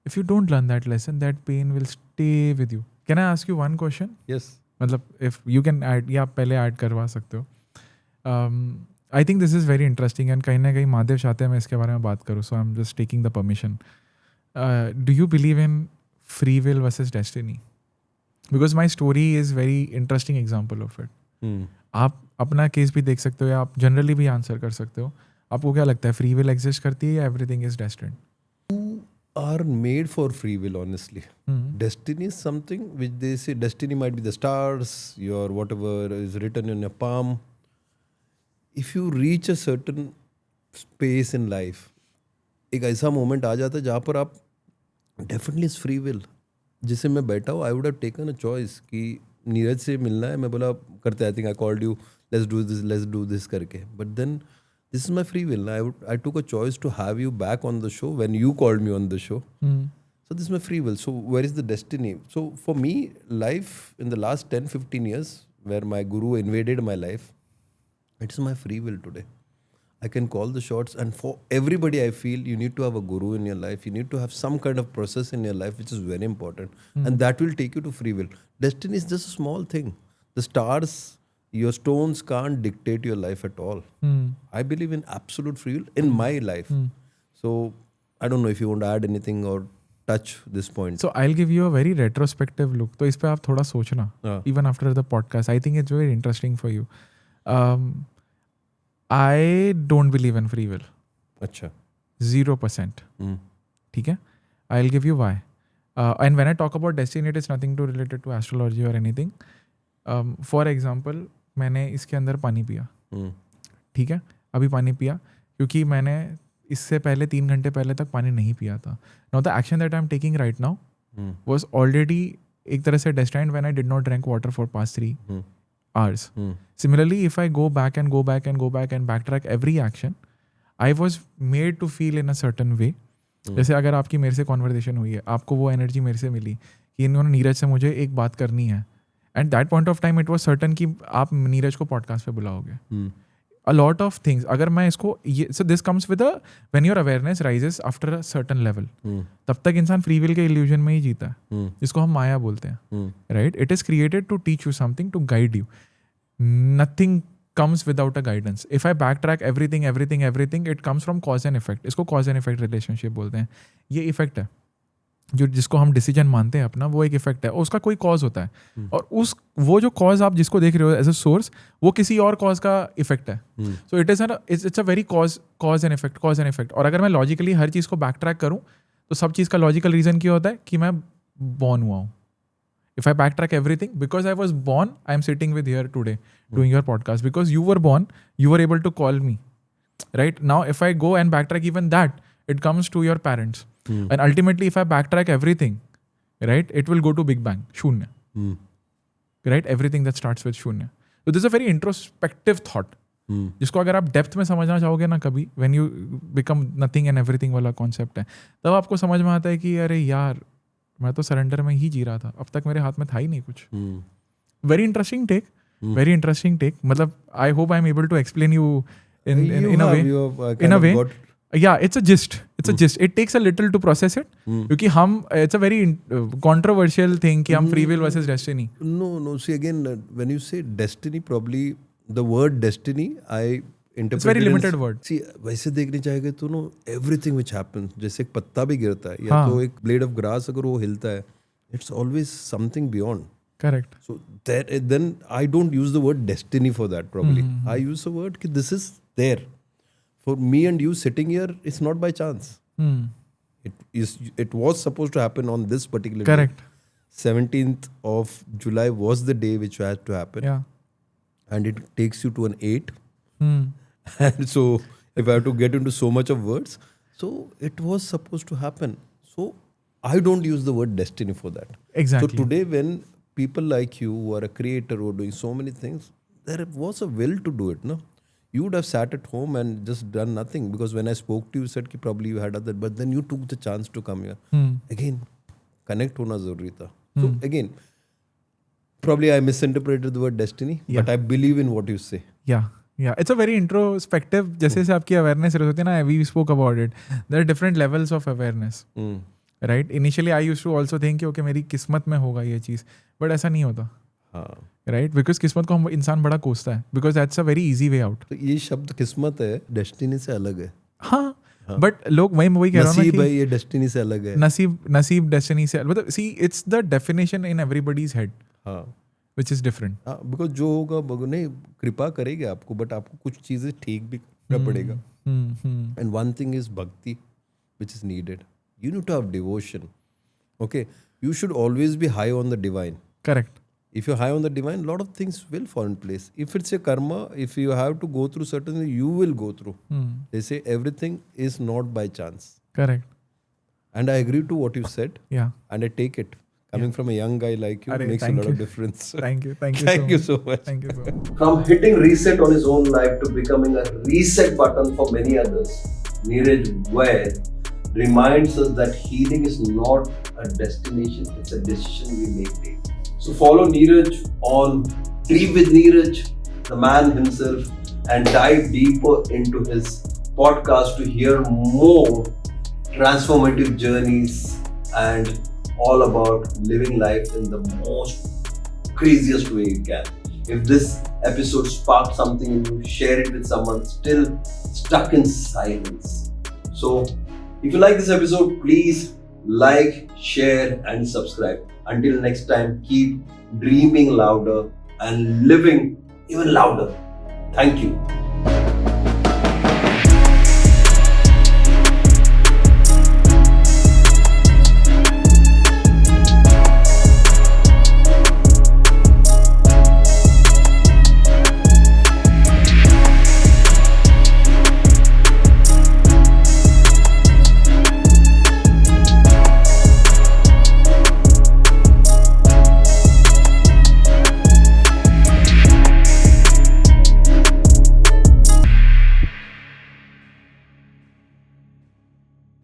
if you don't learn that lesson, that pain will stay with you. Can I ask you one question? Yes. मतलब if you can add, या आप पहले ऐड करवा सकते हो. I think this is very interesting and कहीं ना कहीं महादेव चाहते हैं मैं इसके बारे में बात करूँ, so I'm just taking the permission. Do you believe in free will versus destiny? Because my story is very interesting example of it. आप अपना केस भी देख सकते हो या आप जनरली भी आंसर कर सकते हो. आपको क्या लगता है, फ्री विल एग्जिस्ट करती है या everything is destined? Are made for free will, honestly. Destiny is something which they say destiny might be the stars, your whatever is written in your palm. If you reach a certain space in life, एक ऐसा मोमेंट आ जाता है जहाँ पर आप डेफिनेटली इज फ्री विल. जिसे मैं बैठा हूँ, I would have taken a choice कि नीरज से मिलना है, मैं बोला करते, I think I called you, let's do this करके. But then this is my free will. I took a choice to have you back on the show when you called me on the show. So this is my free will. So where is the destiny? So for me, life in the last 10-15 years, where my guru invaded my life, it is my free will today. I can call the shots, and for everybody, I feel you need to have a guru in your life. You need to have some kind of process in your life, which is very important. And that will take you to free will. Destiny is just a small thing. The stars, your stones can't dictate your life at all. I believe in absolute free will in my life. So I don't know if you want to add anything or touch this point. So I'll give you a very retrospective look. तो इस पे आप थोड़ा सोचना. Even after the podcast, I think it's very interesting for you. I don't believe in free will. अच्छा. 0%. ठीक है? I'll give you why. And when I talk about destiny, it is nothing to related to astrology or anything. For example, मैंने इसके अंदर पानी पिया. ठीक है, अभी पानी पिया क्योंकि मैंने इससे पहले 3 घंटे पहले तक पानी नहीं पिया था. Now the action that I am taking right now was already एक तरह से destined when I did not drink water for past 3 hours. Similarly, if I go back and go back and go back and backtrack every action, I was made to feel in a certain way. जैसे अगर आपकी मेरे से कॉन्वर्सेशन हुई है, आपको वो एनर्जी मेरे से मिली कि इन्होंने नीरज से मुझे एक बात करनी है. At that point of time it was certain कि आप नीरज को पॉडकास्ट पे बुलाओगे. A lot of things. अगर मैं इसको so this comes with when your awareness rises after a certain level, तब तक इंसान फ्री विल के इल्यूजन में ही जीता है, जिसको हम माया बोलते हैं. Right? It is created to teach you something, to guide you. Nothing comes without a guidance. If I backtrack everything, it comes from cause and effect. इसको cause and effect relationship बोलते हैं. ये effect है जो जिसको हम decision मानते हैं अपना, वो एक effect है. और उसका कोई cause होता है और वो जो cause आप जिसको देख रहे हो as a source, वो किसी और cause का effect है. So it's a very cause and effect. और अगर मैं logically हर चीज़ को backtrack करूँ तो सब चीज़ का logical reason क्या होता है कि मैं born हुआ हूँ. If I backtrack everything, because I was born, I am sitting with here today doing your podcast. Because you were born, you were able to call me. Right? Now, if I go and backtrack even that, it comes to your parents. And ultimately, if I backtrack everything, right, it will go to Big Bang, Shunya. Right? Everything that starts with Shunya. So this is a very introspective thought. जिसको अगर आप डेप्थ में समझना चाहोगे ना कभी, when you become nothing and everything वाला कॉन्सेप्ट है, तब आपको समझ में आता है कि अरे यार, मैं तो सरेंडर में ही जी रहा था, अब तक मेरे हाथ में था ही नहीं कुछ. Very interesting take. मतलब I hope I am able to explain you in a way. Yeah, it's a gist. It takes a little to process it. क्योंकि हम, it's a very controversial thing कि हम free will versus destiny. No. See, again, when you say destiny, probably the word destiny, I interpret it's very limited word. See, वैसे देखने चाहेंगे तो नो, everything which happens, जैसे एक पत्ता भी गिरता है या तो एक blade of grass अगर वो हिलता है, it's always something beyond. Correct. So then I don't use the word destiny for that probably. I use the word कि this is there. For me and you sitting here, it's not by chance. It was supposed to happen on this particular Correct. day. 17th of July was the day which had to happen. Yeah. And it takes you to an 8. And so if I have to get into so much of words, so it was supposed to happen. So I don't use the word destiny for that. Exactly. So today when people like you who are a creator who are doing so many things, there was a will to do it, no? You would have sat at home and just done nothing, because when I spoke to you, you said कि probably you had other, but then you took the chance to come here. Again, connect होना ज़रूरी था. So again, probably I misinterpreted the word destiny, but I believe in what you say. Yeah. It's a very introspective. जैसे से आपकी awareness होती है ना, we spoke about it. There are different levels of awareness. Right. Initially I used to also think कि ओके मेरी किस्मत में होगा ये चीज़, बट ऐसा नहीं होता. हाँ. राइट, बिकॉज किस्मत को हम इंसान बड़ा कोसता है, because that's a very easy way out. तो ये शब्द किस्मत है, डेस्टिनी से अलग है. हाँ, बट लोग वही कह रहा हूँ ना नसीब है, कि ये डेस्टिनी से अलग है. नसीब डेस्टिनी से मतलब see it's the definition in everybody's head हाँ. Which is different. हाँ, बिकॉज जो होगा भगवान नहीं कृपा करेगी आपको, बट आपको कुछ चीजें ठीक भी करना पड़ेगा. एंड वन थिंग इज भक्ति which is needed. You need to have devotion. Okay, you should always be high on the divine. Correct. If you're high on the divine, a lot of things will fall in place. If it's a karma, if you have to go through certain things, you will go through. They say everything is not by chance. Correct. And I agree to what you said. या. And I take it. Coming from a young guy like you Arey, makes a thank lot you. of difference. Thank you. Thank you so much. Thank you so much. From hitting reset on his own life to becoming a reset button for many others, Neeraj Vaid reminds us that healing is not a destination, it's a decision we make daily. So follow Neeraj on Dream with Neeraj, the man himself, and dive deeper into his podcast to hear more transformative journeys and all about living life in the most craziest way you can. If this episode sparked something in you, share it with someone still stuck in silence. So, if you like this episode, please like, share, and subscribe. Until next time, keep dreaming louder and living even louder. Thank you.